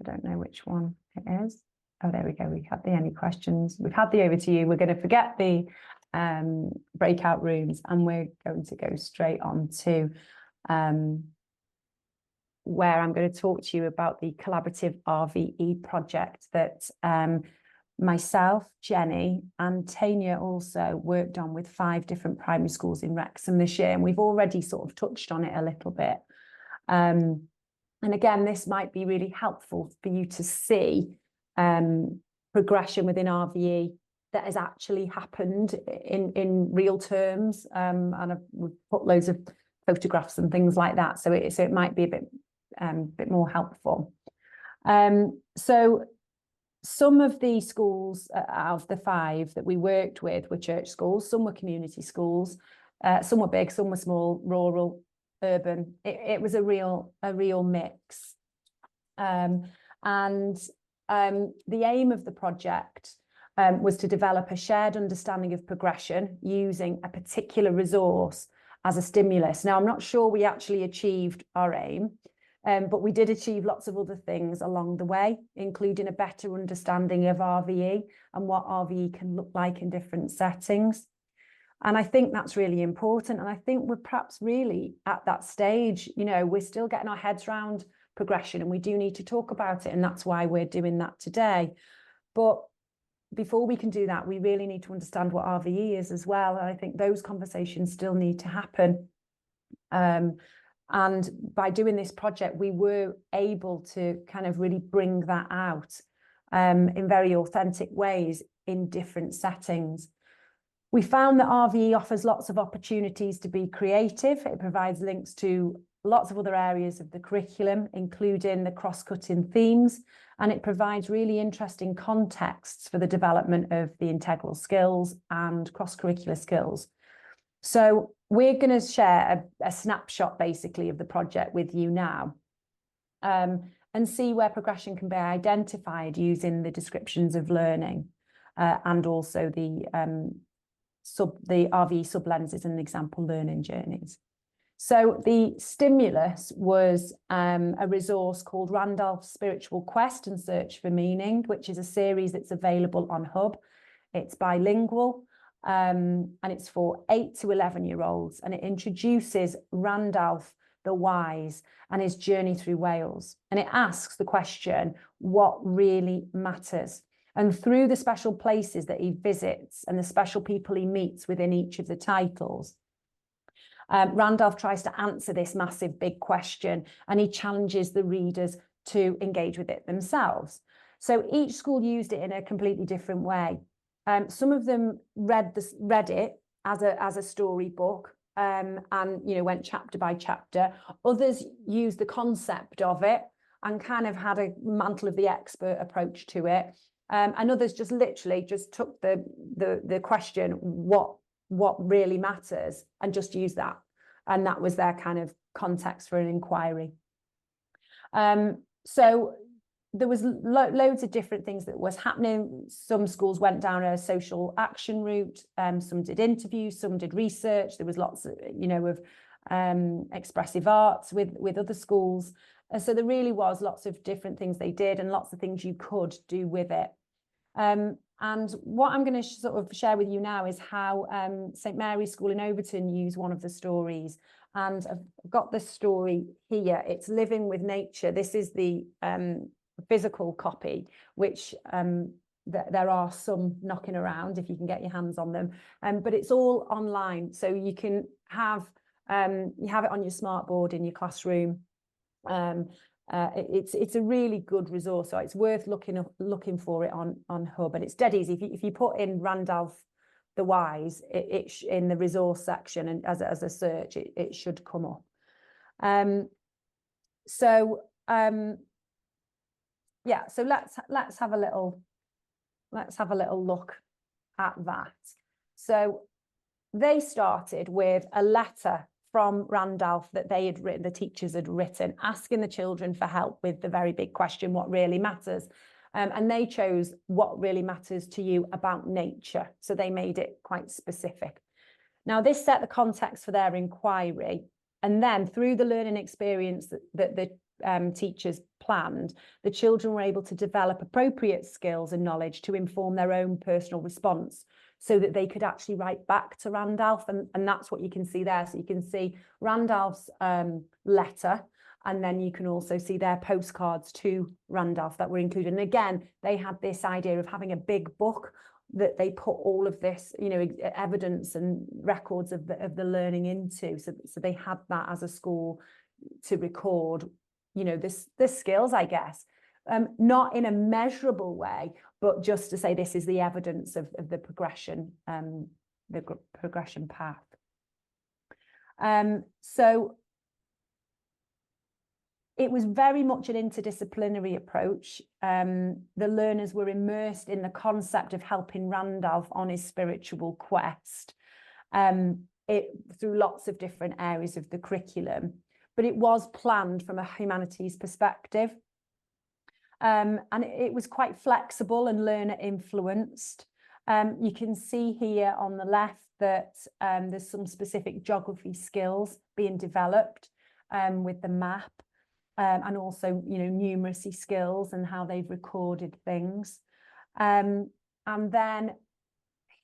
don't know which one it is. Oh, there we go. We had the any questions. We've had the over to you. We're going to forget the breakout rooms, and we're going to go straight on to where I'm going to talk to you about the collaborative RVE project that myself, Jenny, and Tanya also worked on with 5 different primary schools in Wrexham this year. And we've already sort of touched on it a little bit. And again, this might be really helpful for you to see progression within RVE that has actually happened in real terms. And we've put loads of photographs and things like that. So it might be a bit more helpful. So some of the schools out of the 5 that we worked with were church schools, some were community schools, some were big, some were small, rural, urban. It was a real mix. And the aim of the project was to develop a shared understanding of progression using a particular resource as a stimulus. Now, I'm not sure we actually achieved our aim, but we did achieve lots of other things along the way, including a better understanding of RVE and what RVE can look like in different settings. And I think that's really important. And I think we're perhaps really at that stage, you know, we're still getting our heads around progression, and we do need to talk about it. And that's why we're doing that today. But before we can do that, we really need to understand what RVE is as well. And I think those conversations still need to happen. And by doing this project, we were able to kind of really bring that out in very authentic ways in different settings. We found that RVE offers lots of opportunities to be creative. It provides links to lots of other areas of the curriculum, including the cross-cutting themes, and it provides really interesting contexts for the development of the integral skills and cross-curricular skills. So we're going to share a snapshot basically of the project with you now, and see where progression can be identified using the descriptions of learning and also the RVE sub-lenses and example learning journeys. So the stimulus was a resource called Randolph's Spiritual Quest and Search for Meaning, which is a series that's available on Hub. It's bilingual and it's for 8 to 11-year-olds, and it introduces Randolph the Wise and his journey through Wales. And it asks the question, what really matters? And through the special places that he visits and the special people he meets within each of the titles, Randolph tries to answer this massive big question, and he challenges the readers to engage with it themselves. So each school used it in a completely different way. Some of them read it as a storybook and went chapter by chapter. Others used the concept of it and kind of had a mantle of the expert approach to it. And others just literally just took the question, what really matters, and just used that. And that was their kind of context for an inquiry. So there was loads of different things that was happening. Some schools went down a social action route. Some did interviews, some did research. There was lots of, of expressive arts with other schools. So there really was lots of different things they did and lots of things you could do with it. And what I'm going to sort of share with you now is how St Mary's School in Overton used one of the stories. And I've got the story here. It's Living with Nature. This is the physical copy, which there are some knocking around if you can get your hands on them. But it's all online, so you can have you have it on your smartboard in your classroom. It's a really good resource, so it's worth looking for it on Hub, and it's dead easy. If you put in Randolph the Wise in the resource section and as a search, it should come up. Yeah, so let's have a little look at that. So they started with a letter from Randolph that they had written, the teachers had written, asking the children for help with the very big question, what really matters? And they chose what really matters to you about nature. So they made it quite specific. Now, this set the context for their inquiry. And then through the learning experience that the teachers planned, the children were able to develop appropriate skills and knowledge to inform their own personal response, so that they could actually write back to Randolph. And that's what you can see there. So you can see Randolph's letter, and then you can also see their postcards to Randolph that were included. And again, they had this idea of having a big book that they put all of this, evidence and records of the learning into. So they had that as a school to record, the skills, I guess. Not in a measurable way, but just to say this is the evidence of the progression path. So it was very much an interdisciplinary approach. The learners were immersed in the concept of helping Randolph on his spiritual quest through lots of different areas of the curriculum, but it was planned from a humanities perspective. And it was quite flexible and learner influenced. You can see here on the left that there's some specific geography skills being developed with the map, and also, numeracy skills and how they've recorded things. And then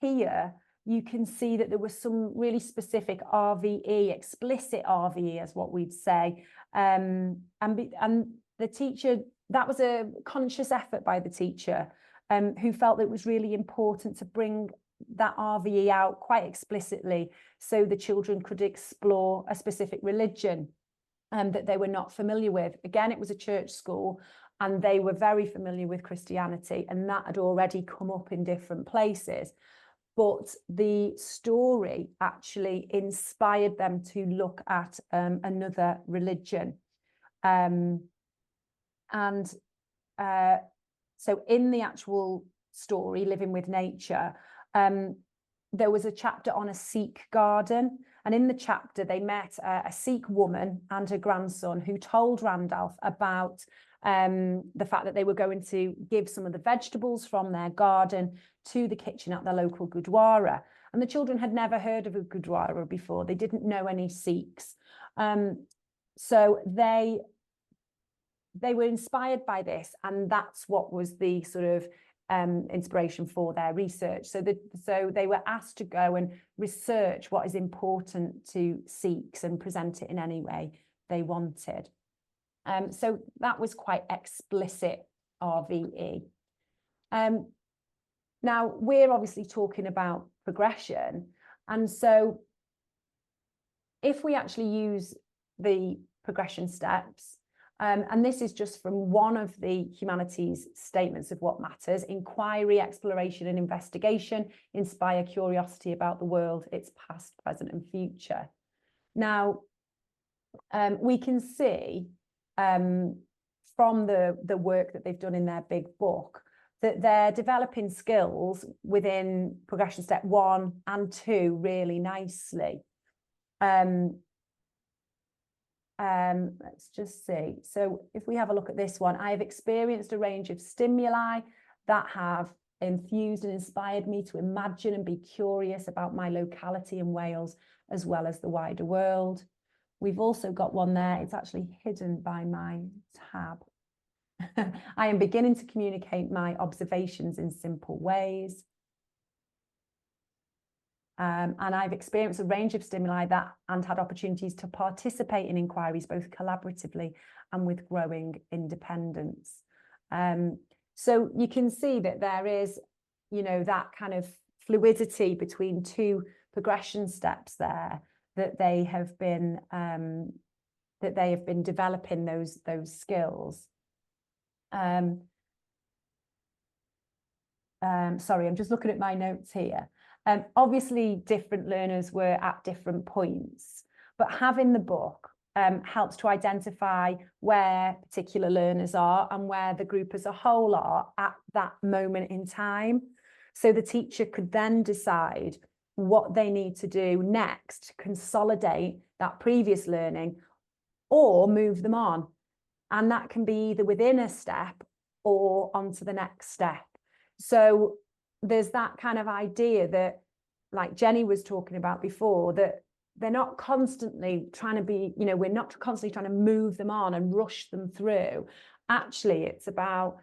here you can see that there was some really specific RVE, explicit RVE, as what we'd say, and the teacher. That was a conscious effort by the teacher who felt that it was really important to bring that RVE out quite explicitly so the children could explore a specific religion that they were not familiar with. Again, it was a church school and they were very familiar with Christianity, and that had already come up in different places. But the story actually inspired them to look at another religion. So in the actual story, Living with Nature, there was a chapter on a Sikh garden. And in the chapter, they met a Sikh woman and her grandson who told Randolph about the fact that they were going to give some of the vegetables from their garden to the kitchen at the local Gurdwara. And the children had never heard of a Gurdwara before. They didn't know any Sikhs. So they were inspired by this, and that's what was the sort of inspiration for their research. So they were asked to go and research what is important to Sikhs and present it in any way they wanted. So that was quite explicit RVE. Now, we're obviously talking about progression. And so if we actually use the progression steps, and this is just from one of the humanities statements of what matters: inquiry, exploration and investigation inspire curiosity about the world, its past, present and future. Now, we can see from the work that they've done in their big book that they're developing skills within progression step 1 and 2 really nicely. Let's just see. So if we have a look at this one, I have experienced a range of stimuli that have enthused and inspired me to imagine and be curious about my locality in Wales, as well as the wider world. We've also got one there. It's actually hidden by my tab. I am beginning to communicate my observations in simple ways. And I've experienced a range of stimuli and had opportunities to participate in inquiries, both collaboratively and with growing independence. So you can see that there is, that kind of fluidity between two progression steps there, that they have been developing those skills. Sorry, I'm just looking at my notes here. Obviously, different learners were at different points, but having the book helps to identify where particular learners are and where the group as a whole are at that moment in time. So the teacher could then decide what they need to do next to consolidate that previous learning or move them on. And that can be either within a step or onto the next step. So there's that kind of idea that, like Jennie was talking about before, that they're not constantly trying to be, we're not constantly trying to move them on and rush them through. Actually, it's about,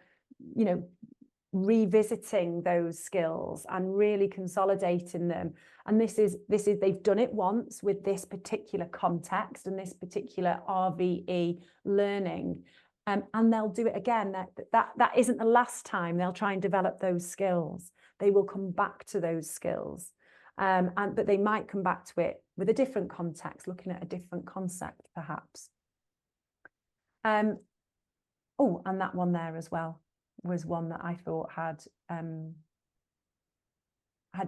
revisiting those skills and really consolidating them. And this is they've done it once with this particular context and this particular RVE learning. And they'll do it again. That isn't the last time they'll try and develop those skills. They will come back to those skills. But they might come back to it with a different context, looking at a different concept, perhaps. Oh, and that one there as well was one that I thought had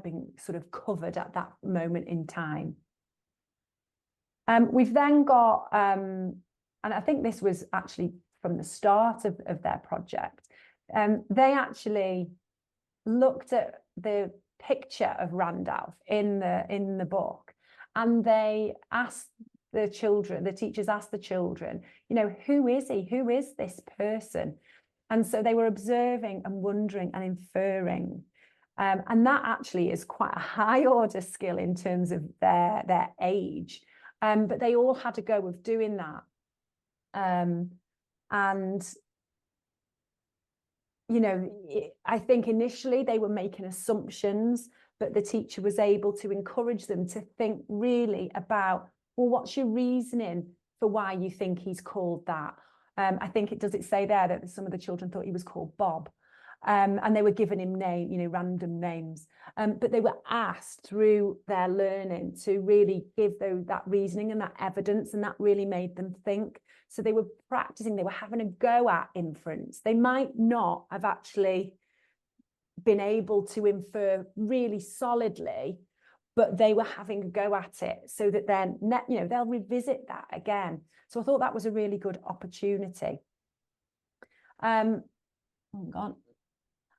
been sort of covered at that moment in time. We've then got, and I think this was actually from the start of their project, they actually looked at the picture of Randolph in the book, and they asked the children, the teachers asked the children, who is he? Who is this person? And so they were observing and wondering and inferring. And that actually is quite a high order skill in terms of their age. But they all had a go of doing that. I think initially they were making assumptions, but the teacher was able to encourage them to think really about, well, what's your reasoning for why you think he's called that? I think it say there that some of the children thought he was called Bob. And they were given him random names. But they were asked through their learning to really give that reasoning and that evidence, and that really made them think. So they were practicing, they were having a go at inference. They might not have actually been able to infer really solidly, but they were having a go at it, so that then they'll revisit that again. So I thought that was a really good opportunity. And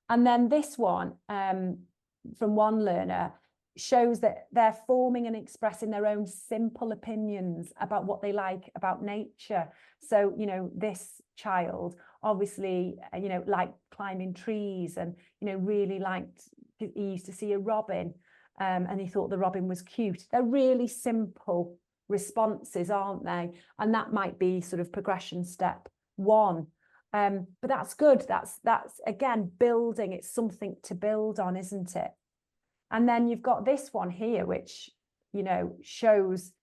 then this one from one learner shows that they're forming and expressing their own simple opinions about what they like about nature. So, this child obviously, liked climbing trees, and, really liked, he used to see a robin, and he thought the robin was cute. They're really simple responses, aren't they? And that might be sort of progression step 1. But that's good. That's again, building. It's something to build on, isn't it? And then you've got this one here, which, shows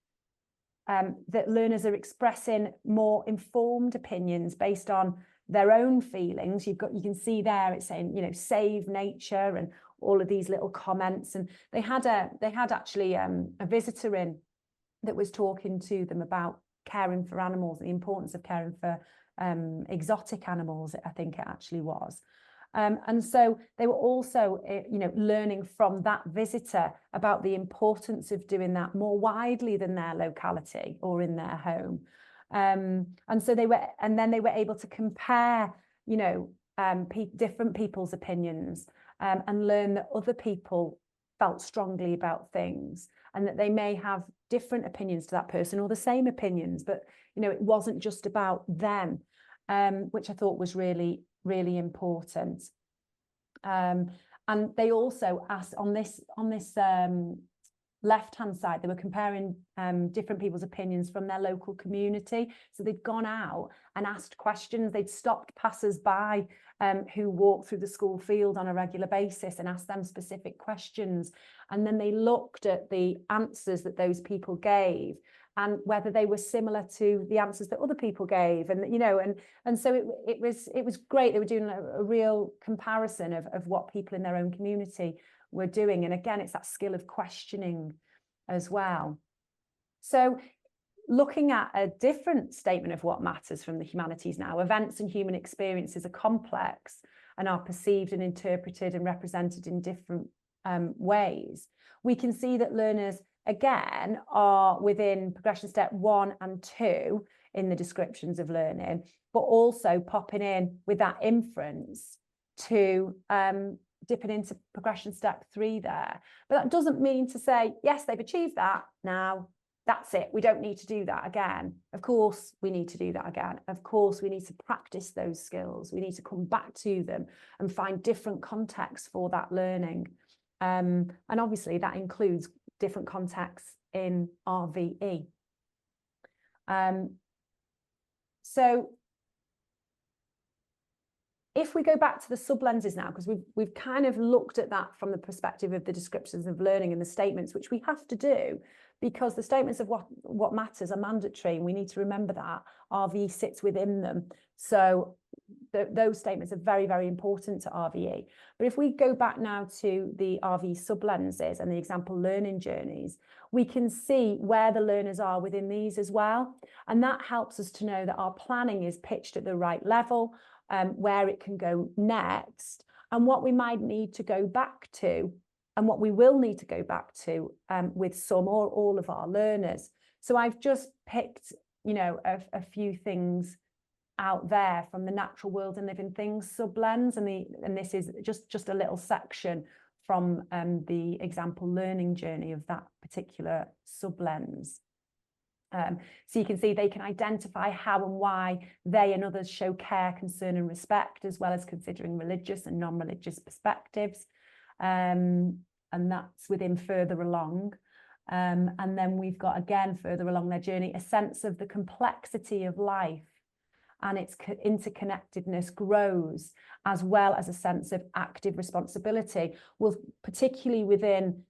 that learners are expressing more informed opinions based on their own feelings. You can see there, it's saying, save nature, and all of these little comments. And they had actually a visitor in that was talking to them about caring for animals and the importance of caring for exotic animals, I think it actually was. And so they were also, learning from that visitor about the importance of doing that more widely than their locality or in their home. And so they were able to compare, different people's opinions, and learn that other people felt strongly about things, and that they may have different opinions to that person, or the same opinions, but it wasn't just about them, which I thought was really, really important. And they also asked on this left-hand side, they were comparing different people's opinions from their local community. So they'd gone out and asked questions. They'd stopped passers-by who walked through the school field on a regular basis and asked them specific questions. And then they looked at the answers that those people gave, and whether they were similar to the answers that other people gave. And, and so it was great. They were doing a real comparison of what people in their own community were doing. And again, it's that skill of questioning as well. So looking at a different statement of what matters from the humanities now, events and human experiences are complex and are perceived and interpreted and represented in different ways. We can see that learners, again, are within progression step 1 and 2 in the descriptions of learning, but also popping in with that inference to dipping into progression step 3 there. But that doesn't mean to say, yes, they've achieved that, now that's it, we don't need to do that again. Of course we need to do that again. Of course we need to practice those skills. We need to come back to them and find different contexts for that learning. And obviously that includes different contexts in RVE. So if we go back to the sub-lenses now, because we've kind of looked at that from the perspective of the descriptions of learning and the statements, which we have to do, because the statements of what matters are mandatory, and we need to remember that RVE sits within them. So those statements are very, very important to RVE. But if we go back now to the RVE sub-lenses and the example learning journeys, we can see where the learners are within these as well. And that helps us to know that our planning is pitched at the right level, where it can go next, and what we might need to go back to, and what we will need to go back to with some or all of our learners. So I've just picked, a few things out there from the natural world and living things sub-lens, and this is just a little section from the example learning journey of that particular sub-lens. So you can see they can identify how and why they and others show care, concern and respect, as well as considering religious and non-religious perspectives. And that's within further along. And then we've got, again, further along their journey, a sense of the complexity of life and its interconnectedness grows, as well as a sense of active responsibility. Well, particularly within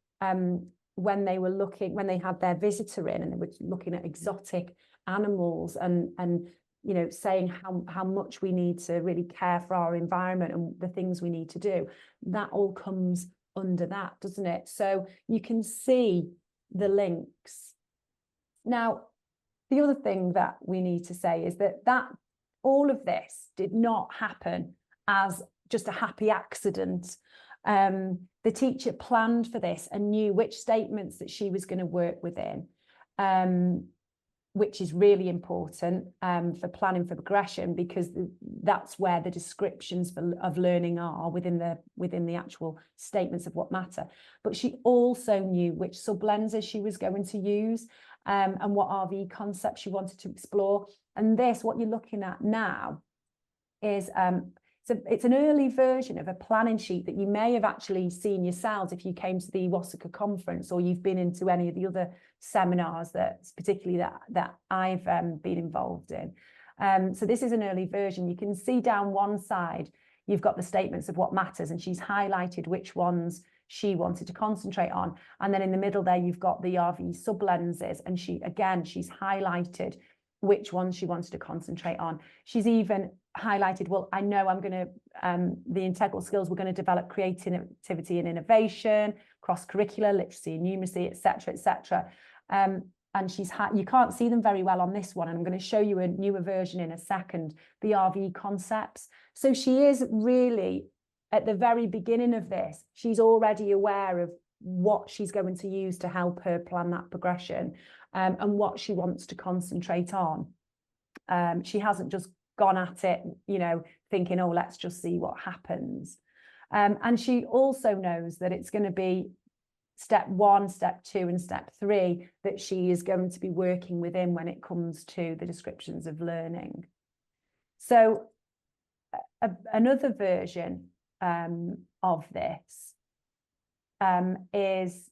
when they had their visitor in and they were looking at exotic animals and you know, saying how much we need to really care for our environment and the things we need to do, that all comes under that, doesn't it? So you can see the links. Now, the other thing that we need to say is that all of this did not happen as just a happy accident. The teacher planned for this and knew which statements that she was going to work within, which is really important for planning for progression, because that's where the descriptions of learning are within the actual statements of what matter. But she also knew which sub-lenses she was going to use, and what RVE concepts she wanted to explore. And this, what you're looking at now, is it's an early version of a planning sheet that you may have actually seen yourselves if you came to the WASCA conference, or you've been into any of the other seminars particularly that I've been involved in. So this is an early version. You can see down one side, you've got the statements of what matters, and she's highlighted which ones she wanted to concentrate on. And then in the middle there, you've got the RVE sub-lenses, and she's highlighted which ones she wanted to concentrate on. She's even highlighted, well, I know I'm going to, the integral skills, we're going to develop creativity and innovation, cross-curricular, literacy and numeracy, etc., etc. And you can't see them very well on this one, and I'm going to show you a newer version in a second, the RVE concepts. So she is really, at the very beginning of this, she's already aware of what she's going to use to help her plan that progression, and what she wants to concentrate on. She hasn't just gone at it, you know, thinking, oh, let's just see what happens. And she also knows that it's going to be step 1, step 2, and step 3 that she is going to be working within when it comes to the descriptions of learning. So another version of this is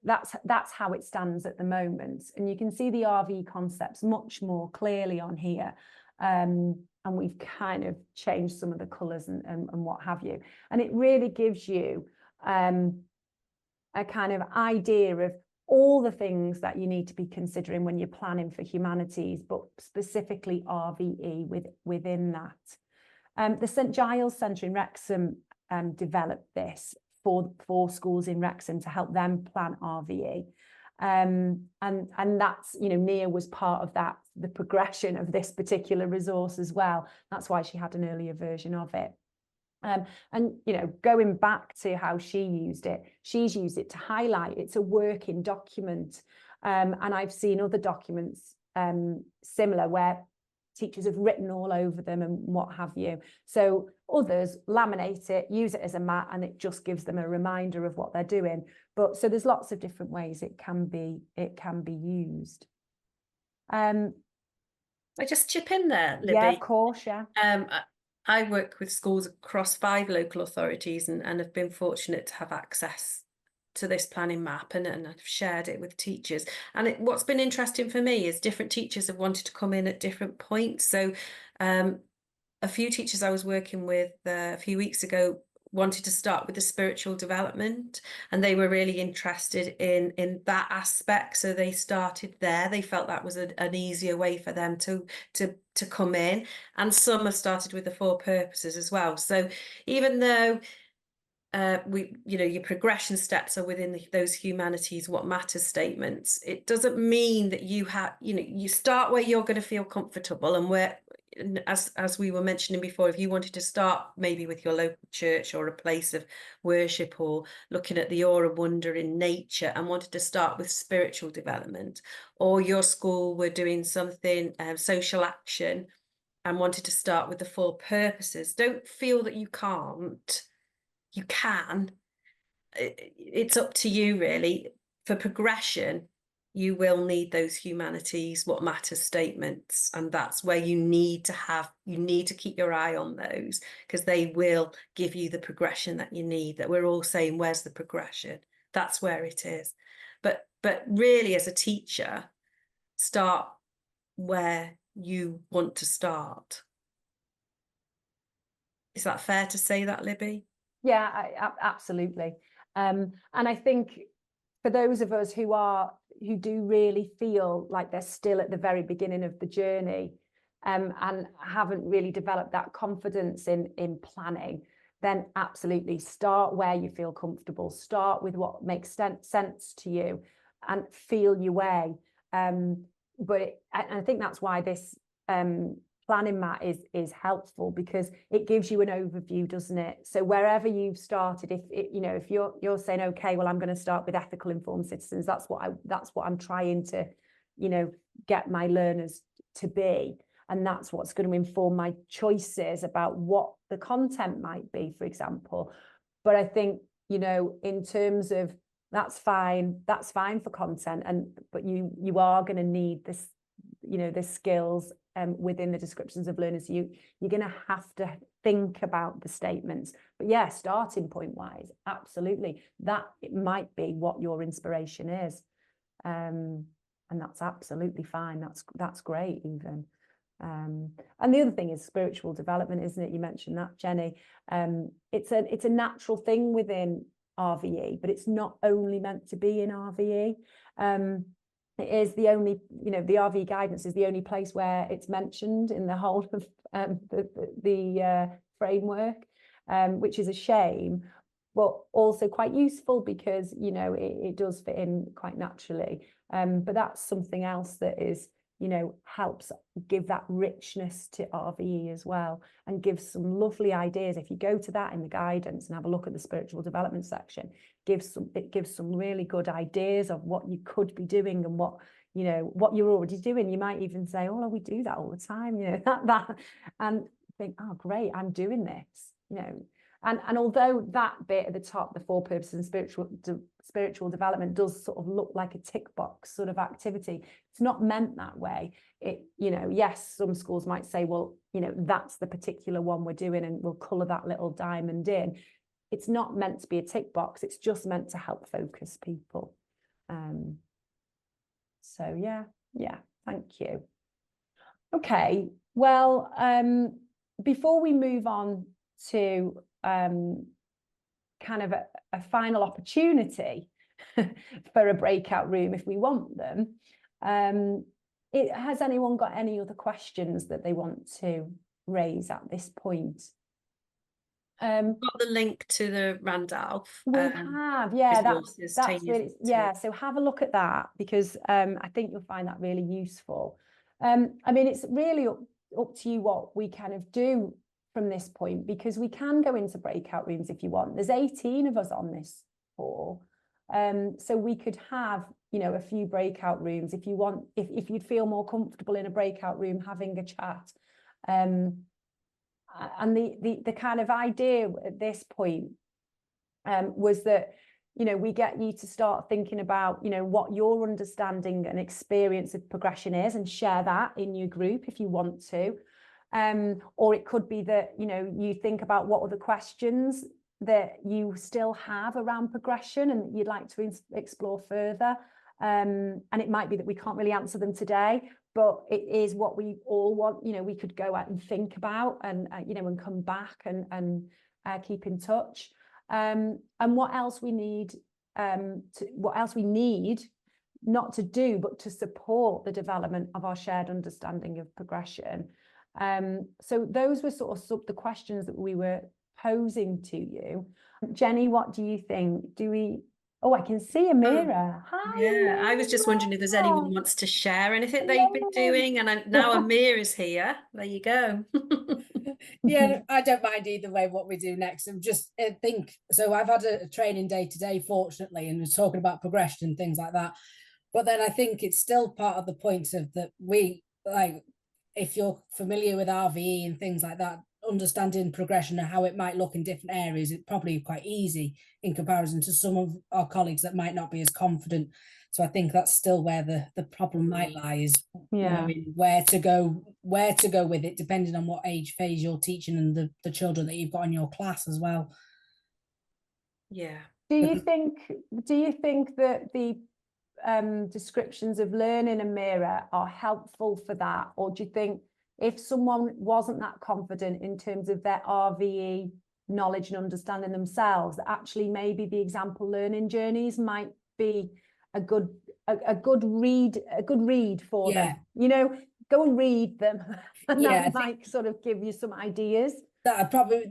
that's how it stands at the moment, and you can see the RVE concepts much more clearly on here, and we've kind of changed some of the colours and what have you, and it really gives you a kind of idea of all the things that you need to be considering when you're planning for humanities, but specifically RVE within that. The St Giles Centre in Wrexham developed this for schools in Wrexham to help them plan RVE. And that's, you know, Nia was part of that, the progression of this particular resource as well. That's why she had an earlier version of it. And, you know, going back to how she used it, she's used it to highlight. It's a working document. And I've seen other documents similar where teachers have written all over them and what have you. So others laminate it, use it as a mat, and it just gives them a reminder of what they're doing. But so there's lots of different ways it can be used. I just chip in there, Libby. Yeah, of course, yeah. I work with schools across 5 local authorities and have been fortunate to have access to this planning map, and I've shared it with teachers. And what's been interesting for me is different teachers have wanted to come in at different points. So a few teachers I was working with a few weeks ago wanted to start with the spiritual development, and they were really interested in that aspect, so they started there. They felt that was an easier way for them to come in, and some have started with the 4 purposes as well. So even though your progression steps are within those humanities what matters statements, it doesn't mean that you start where you're going to feel comfortable, and where, as we were mentioning before, if you wanted to start maybe with your local church or a place of worship, or looking at the awe and wonder in nature and wanted to start with spiritual development, or your school were doing something social action and wanted to start with the 4 purposes, don't feel that you can't. You can. It's up to you, really. For progression, you will need those humanities what matters statements, and that's where you need to keep your eye on those, because they will give you the progression that you need. That we're all saying, where's the progression? That's where it is. But really, as a teacher, start where you want to start. Is that fair to say that, Libby? Yeah, absolutely. And I think for those of us who do really feel like they're still at the very beginning of the journey, and haven't really developed that confidence in planning, then absolutely start where you feel comfortable. Start with what makes sense to you and feel your way. But I think that's why this planning mat is helpful, because it gives you an overview, doesn't it? So wherever you've started, if you're saying, okay, well, I'm going to start with ethical informed citizens, that's what I'm trying to, get my learners to be. And that's what's going to inform my choices about what the content might be, for example. But I think, in terms of that's fine for content, but you are going to need this, the skills within the descriptions of learners. You're going to have to think about the statements. But yeah, starting point wise, absolutely, that it might be what your inspiration is. And that's absolutely fine. That's great even. And the other thing is spiritual development, isn't it? You mentioned that, Jenny. It's a natural thing within RVE, but it's not only meant to be in RVE. It is the only, the RVE guidance is the only place where it's mentioned in the whole of the framework, which is a shame, but also quite useful because, it does fit in quite naturally. But that's something else that is, helps give that richness to RVE as well, and gives some lovely ideas. If you go to that in the guidance and have a look at the spiritual development section, it gives some really good ideas of what you could be doing and what you're already doing. You might even say, oh, we do that all the time, that and think, oh great, I'm doing this, and although that bit at the top, the 4 purposes and spiritual development, does sort of look like a tick box sort of activity, it's not meant that way. Yes, some schools might say, well, that's the particular one we're doing and we'll colour that little diamond in. It's not meant to be a tick box. It's just meant to help focus people. So yeah, thank you. Okay, well, before we move on to kind of a final opportunity for a breakout room if we want them, has anyone got any other questions that they want to raise at this point? Got the link to the Randolph. We have, yeah, that's really, yeah, so have a look at that, because I think you'll find that really useful. I mean, it's really up to you what we kind of do from this point, because we can go into breakout rooms if you want. There's 18 of us on this call, so we could have, a few breakout rooms if you want, if you'd feel more comfortable in a breakout room having a chat. And the kind of idea at this point was that, we get you to start thinking about, what your understanding and experience of progression is, and share that in your group if you want to. Or it could be that, you think about what are the questions that you still have around progression and that you'd like to explore further. And it might be that we can't really answer them today, but it is what we all want, we could go out and think about and, and come back and keep in touch. And what else we need, not to do, but to support the development of our shared understanding of progression. So those were sort of the questions that we were posing to you. Jenny, what do you think? Oh, I can see Amira. Hi. Yeah, Amira. I was just wondering if there's anyone who wants to share anything they've been doing, and now Amira's here. There you go. Yeah, I don't mind either way what we do next. I'm just think, so I've had a training day today, fortunately, and was talking about progression and things like that. But then I think it's still part of the point of that we, like, if you're familiar with RVE and things like that, understanding progression and how it might look in different areas, it's probably quite easy in comparison to some of our colleagues that might not be as confident. So I think that's still where the problem might lie, is knowing where to go with it, depending on what age phase you're teaching and the children that you've got in your class as well. Yeah. Do you think that the descriptions of learning, Amira, are helpful for that? Or do you think if someone wasn't that confident in terms of their RVE knowledge and understanding themselves, that actually maybe the example learning journeys might be a good read for them? go and read them, and Yeah, I that think might sort of give you some ideas. that are probably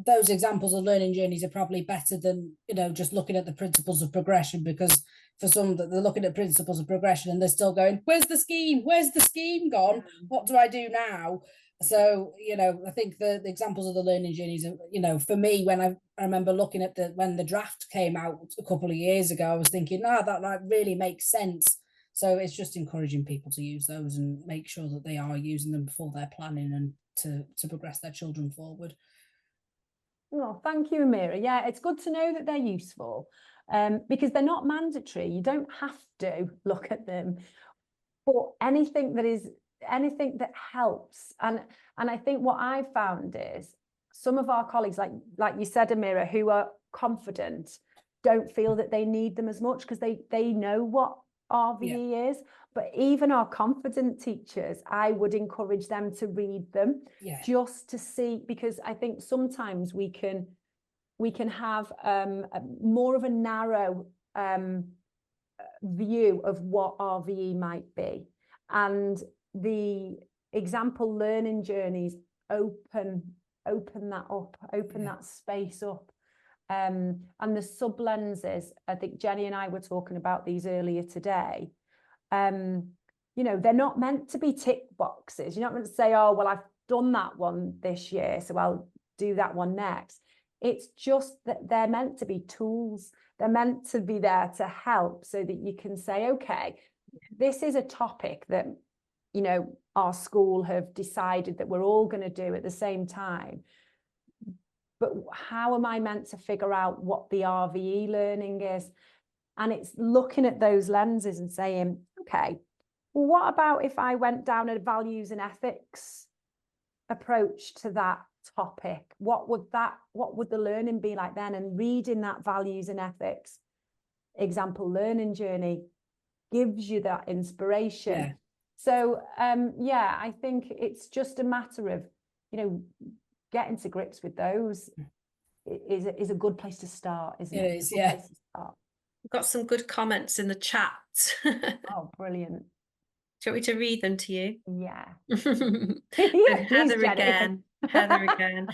those examples of learning journeys are probably better than, you know, just looking at the principles of progression, because for some that they're looking at principles of progression and they're still going, where's the scheme gone, what do I do now? So, you know, I think the examples of the learning journeys are, you know, for me, when I remember looking at when the draft came out a couple of years ago, I was thinking, that really makes sense. So it's just encouraging people to use those and make sure that they are using them before they're planning and to progress their children forward. Oh, thank you, Amira. Yeah, it's good to know that they're useful, because they're not mandatory. You don't have to look at them, but anything that helps. And I think what I've found is some of our colleagues, like you said, Amira, who are confident, don't feel that they need them as much because they know what RVE is. But even our confident teachers, I would encourage them to read them, just to see, because I think sometimes we can have more of a narrow view of what RVE might be, and the example learning journeys open that up, that space up. And the sub lenses, I think Jenny and I were talking about these earlier today. You know, they're not meant to be tick boxes. You're not meant to say, oh, well, I've done that one this year, so I'll do that one next. It's just that they're meant to be tools. They're meant to be there to help, so that you can say, okay, this is a topic that, you know, our school have decided that we're all going to do at the same time. But how am I meant to figure out what the RVE learning is? And it's looking at those lenses and saying, okay, well, what about if I went down a values and ethics approach to that topic? What would the learning be like then? And reading that values and ethics example learning journey gives you that inspiration. Yeah. So yeah, I think it's just a matter of, you know, getting to grips with those is a good place to start, isn't it? It is, yeah. We've got some good comments in the chat. Oh, brilliant. Do you want me to read them to you? Yeah. Yeah, Please, Heather Jenny. again. Heather again.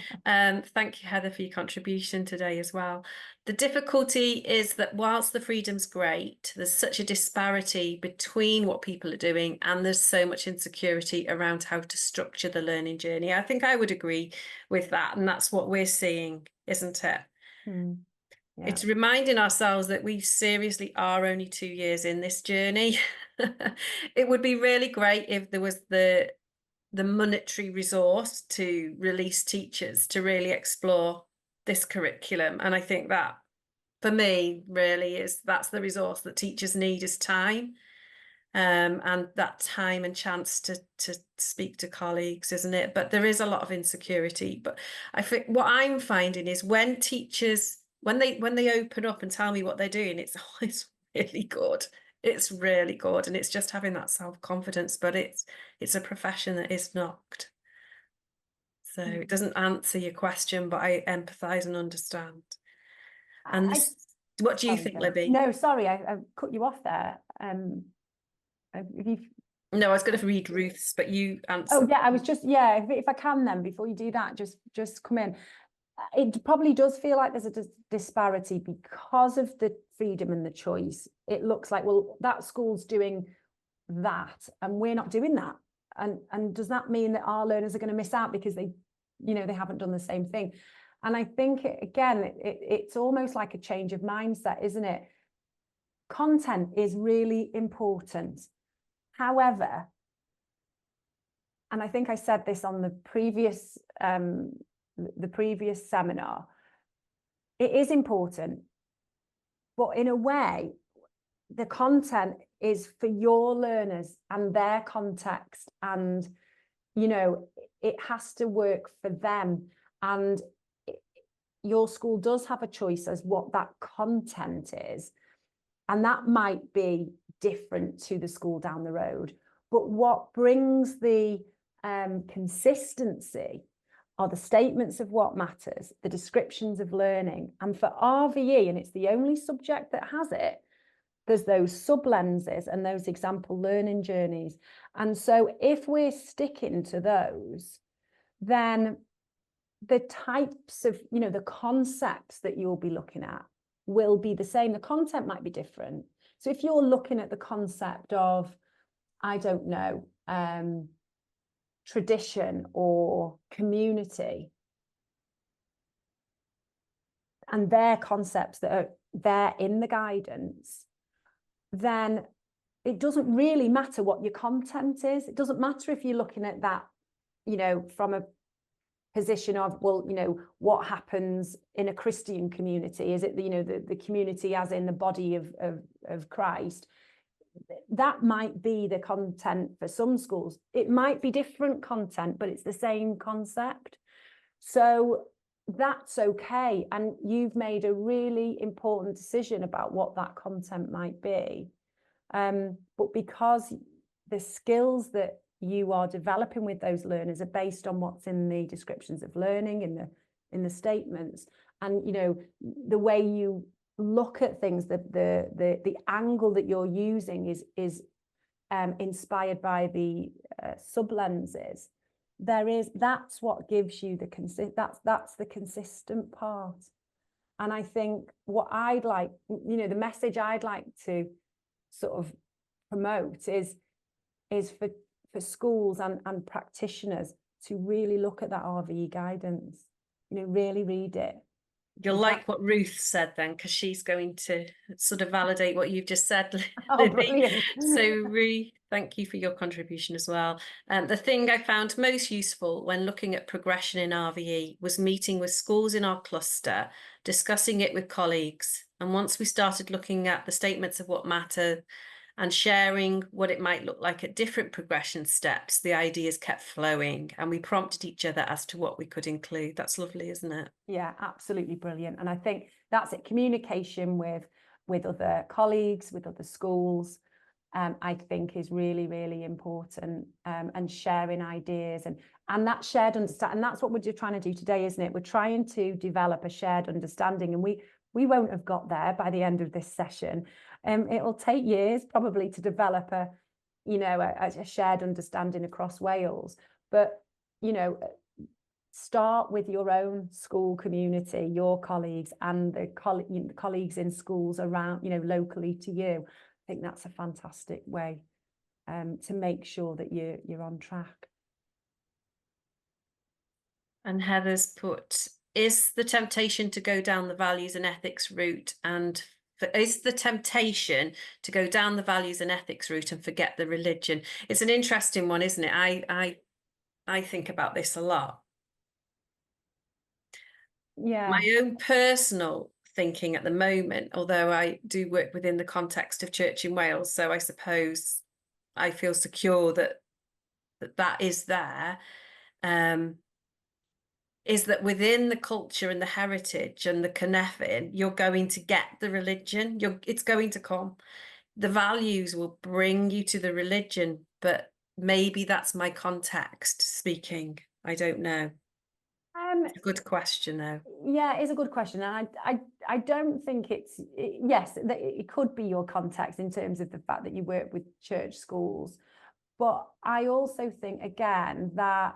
Thank you, Heather, for your contribution today as well. The difficulty is that whilst the freedom's great, there's such a disparity between what people are doing, and there's so much insecurity around how to structure the learning journey. I think I would agree with that, and that's what we're seeing, isn't it? Yeah. It's reminding ourselves that we seriously are only 2 years in this journey. It would be really great if there was the monetary resource to release teachers to explore this curriculum. And I think that, for me, really that's the resource that teachers need, is time. And that time and chance to speak to colleagues, isn't it? But there is a lot of insecurity. But I think what I'm finding is when teachers, when they open up and tell me what they're doing, it's always really good. It's really good, and it's just having that self-confidence. But it's a profession that is knocked. So it doesn't answer your question, but I empathise and understand. And what do you think, Libby? No, sorry, I cut you off there. No, I was going to read Ruth's, but you answer. Oh yeah, I was just, yeah, if I can then, before you do that, just come in. It probably does feel like there's a disparity because of the freedom and the choice. It looks like, well, that school's doing that and we're not doing that. And does that mean that our learners are going to miss out because they haven't done the same thing? And I think, it's almost like a change of mindset, isn't it? Content is really important. However, and I think I said this on the previous seminar, it is important, but in a way, the content is for your learners and their context, and it has to work for them. And your school does have a choice as what that content is, and that might be different to the school down the road. But what brings the consistency are the statements of what matters, the descriptions of learning. And for RVE, and it's the only subject that has it, there's those sub-lenses and those example learning journeys. And so if we're sticking to those, then the types of, you know, the concepts that you'll be looking at will be the same. The content might be different. So if you're looking at the concept of, I don't know, tradition or community, and their concepts that are there in the guidance, then it doesn't really matter what your content is. It doesn't matter if you're looking at that, you know, from a position of, well, you know, what happens in a Christian community? Is it, you know, the community as in the body of Christ? That might be the content for some schools. It might be different content, but it's the same concept. So that's okay. And you've made a really important decision about what that content might be. But because the skills that you are developing with those learners are based on what's in the descriptions of learning, in the statements, and, you know, the way you look at things, the angle that you're using is inspired by the sub-lenses. That's what gives you that's the consistent part. And I think what I'd like, you know, the message I'd like to sort of promote is for schools and practitioners to really look at that RVE guidance, you know, really read it. You'll like what Ruth said then, because she's going to sort of validate what you've just said, Oh, Libby. brilliant. So really, thank you for your contribution as well. The thing I found most useful when looking at progression in RVE was meeting with schools in our cluster, discussing it with colleagues. And once we started looking at the statements of what matter and sharing what it might look like at different progression steps, the ideas kept flowing and we prompted each other as to what we could include. That's lovely, isn't it? Yeah, absolutely brilliant. And I think that's it. Communication with other colleagues, with other schools, I think is really, really important, and sharing ideas and that shared understanding. And that's what we're trying to do today, isn't it? We're trying to develop a shared understanding, and we won't have got there by the end of this session. It'll take years probably to develop a shared understanding across Wales. But, you know, start with your own school community, your colleagues, and the colleagues in schools around, you know, locally to you. I think that's a fantastic way to make sure that you're on track. And Heather's put, is the temptation to go down the values and ethics route and forget the religion? It's an interesting one, isn't it? I think about this a lot. Yeah. My own personal thinking at the moment, although I do work within the context of Church in Wales, so I suppose I feel secure that is there, is that within the culture and the heritage and the conneffing, you're going to get the religion. It's going to come. The values will bring you to the religion, but maybe that's my context speaking. I don't know. It's a good question, though. Yeah, it's a good question, and I don't think yes, it could be your context in terms of the fact that you work with church schools, but I also think again that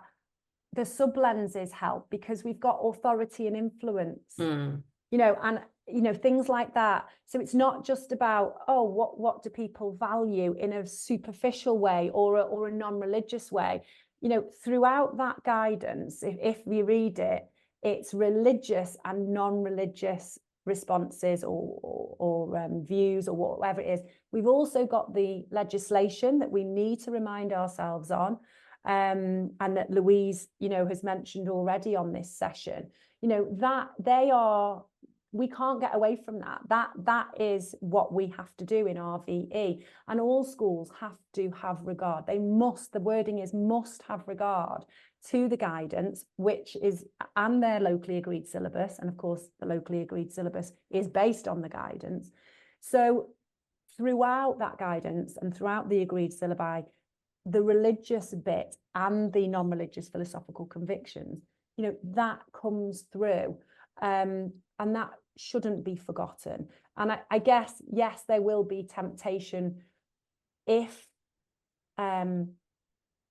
the sub-lenses help because we've got authority and influence, you know, and you know, things like that. So it's not just about, oh, what do people value in a superficial way or a non-religious way. You know, throughout that guidance, if we read it, it's religious and non-religious responses or views or whatever it is. We've also got the legislation that we need to remind ourselves on, and that Louise, you know, has mentioned already on this session. You know, that we can't get away from that. That is what we have to do in RVE, and all schools have to have regard. They must, the wording is must have regard to the guidance, which is, and their locally agreed syllabus. And of course, the locally agreed syllabus is based on the guidance. So throughout that guidance and throughout the agreed syllabi, the religious bit and the non-religious philosophical convictions, you know, that comes through. And that shouldn't be forgotten. And I guess, yes, there will be temptation if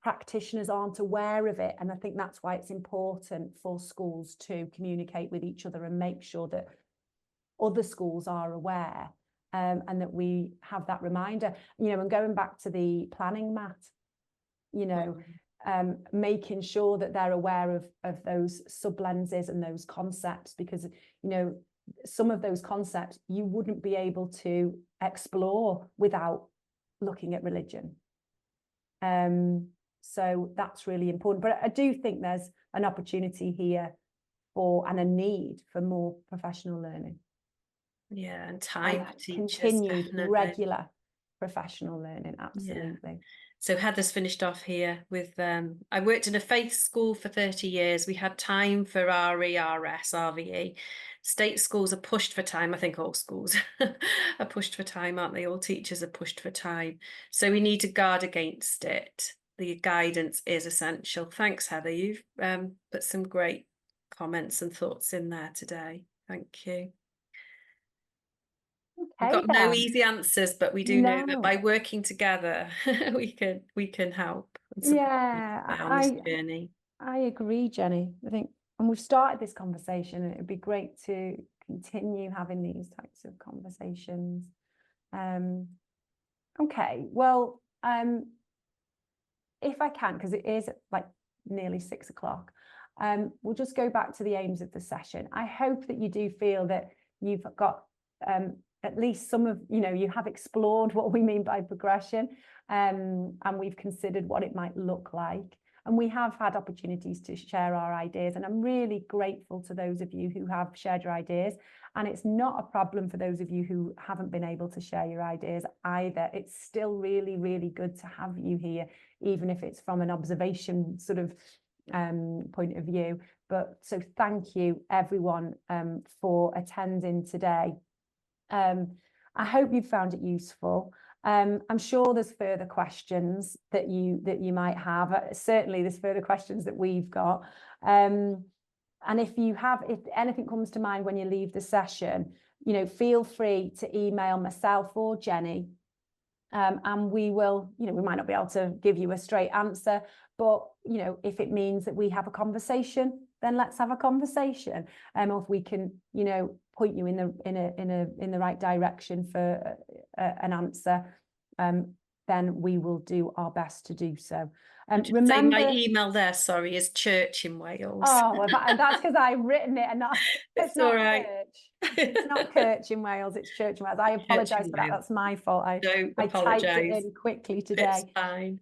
practitioners aren't aware of it. And I think that's why it's important for schools to communicate with each other and make sure that other schools are aware, and that we have that reminder, and going back to the planning mat, making sure that they're aware of those sub-lenses and those concepts, because, some of those concepts you wouldn't be able to explore without looking at religion. So that's really important. But I do think there's an opportunity here and a need for more professional learning. Yeah, and time for teachers, continued definitely. Regular professional learning, absolutely. Yeah. So Heather's finished off here with, I worked in a faith school for 30 years. We had time for RE, RS, RVE. State schools are pushed for time. I think all schools are pushed for time, aren't they? All teachers are pushed for time. So we need to guard against it. The guidance is essential. Thanks, Heather. You've put some great comments and thoughts in there today. Thank you. We've got no easy answers, but we do know that by working together, we can help and support on this journey. I agree, Jenny. I think, and we've started this conversation, and it'd be great to continue having these types of conversations. Okay, well, if I can, because it is like nearly 6 o'clock, we'll just go back to the aims of the session. I hope that you do feel that you've got at least some of, you have explored what we mean by progression, and we've considered what it might look like. And we have had opportunities to share our ideas. And I'm really grateful to those of you who have shared your ideas. And it's not a problem for those of you who haven't been able to share your ideas either. It's still really, really good to have you here, even if it's from an observation sort of point of view. But so thank you, everyone, for attending today. I hope you found it useful. I'm sure there's further questions that you might have. Certainly there's further questions that we've got. And if anything comes to mind when you leave the session, feel free to email myself or Jenny. And we will, we might not be able to give you a straight answer, but, if it means that we have a conversation, then let's have a conversation. Or if we can, point you in the right direction for an answer, then we will do our best to do so. Remember, my email there, sorry, is church in Wales. Oh, well, that's because I've written it, and not, it's not all right. Church. It's not church in Wales, it's church in Wales. I apologise for that. That's my fault. I typed it in quickly today. It's fine.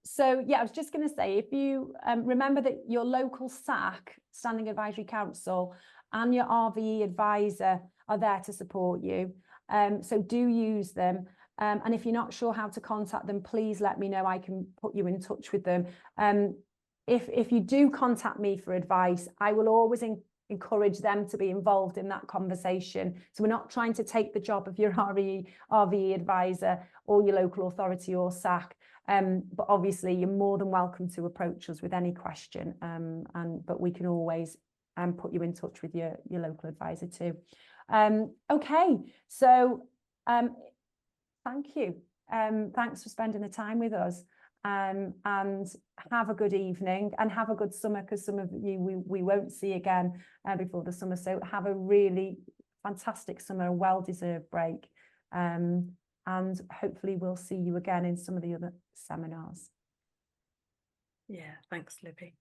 So yeah, I was just going to say, if you remember that your local SAC, Standing Advisory Council, and your RVE advisor are there to support you. So do use them. And if you're not sure how to contact them, please let me know. I can put you in touch with them. If you do contact me for advice, I will always encourage them to be involved in that conversation. So we're not trying to take the job of your RVE advisor or your local authority or SAC. But obviously you're more than welcome to approach us with any question. But we can always put you in touch with your local advisor too. Okay, so thank you. Thanks for spending the time with us. And have a good evening and have a good summer, because some of you we won't see again before the summer. So have a really fantastic summer, a well-deserved break. And hopefully we'll see you again in some of the other seminars. Yeah, thanks, Libby.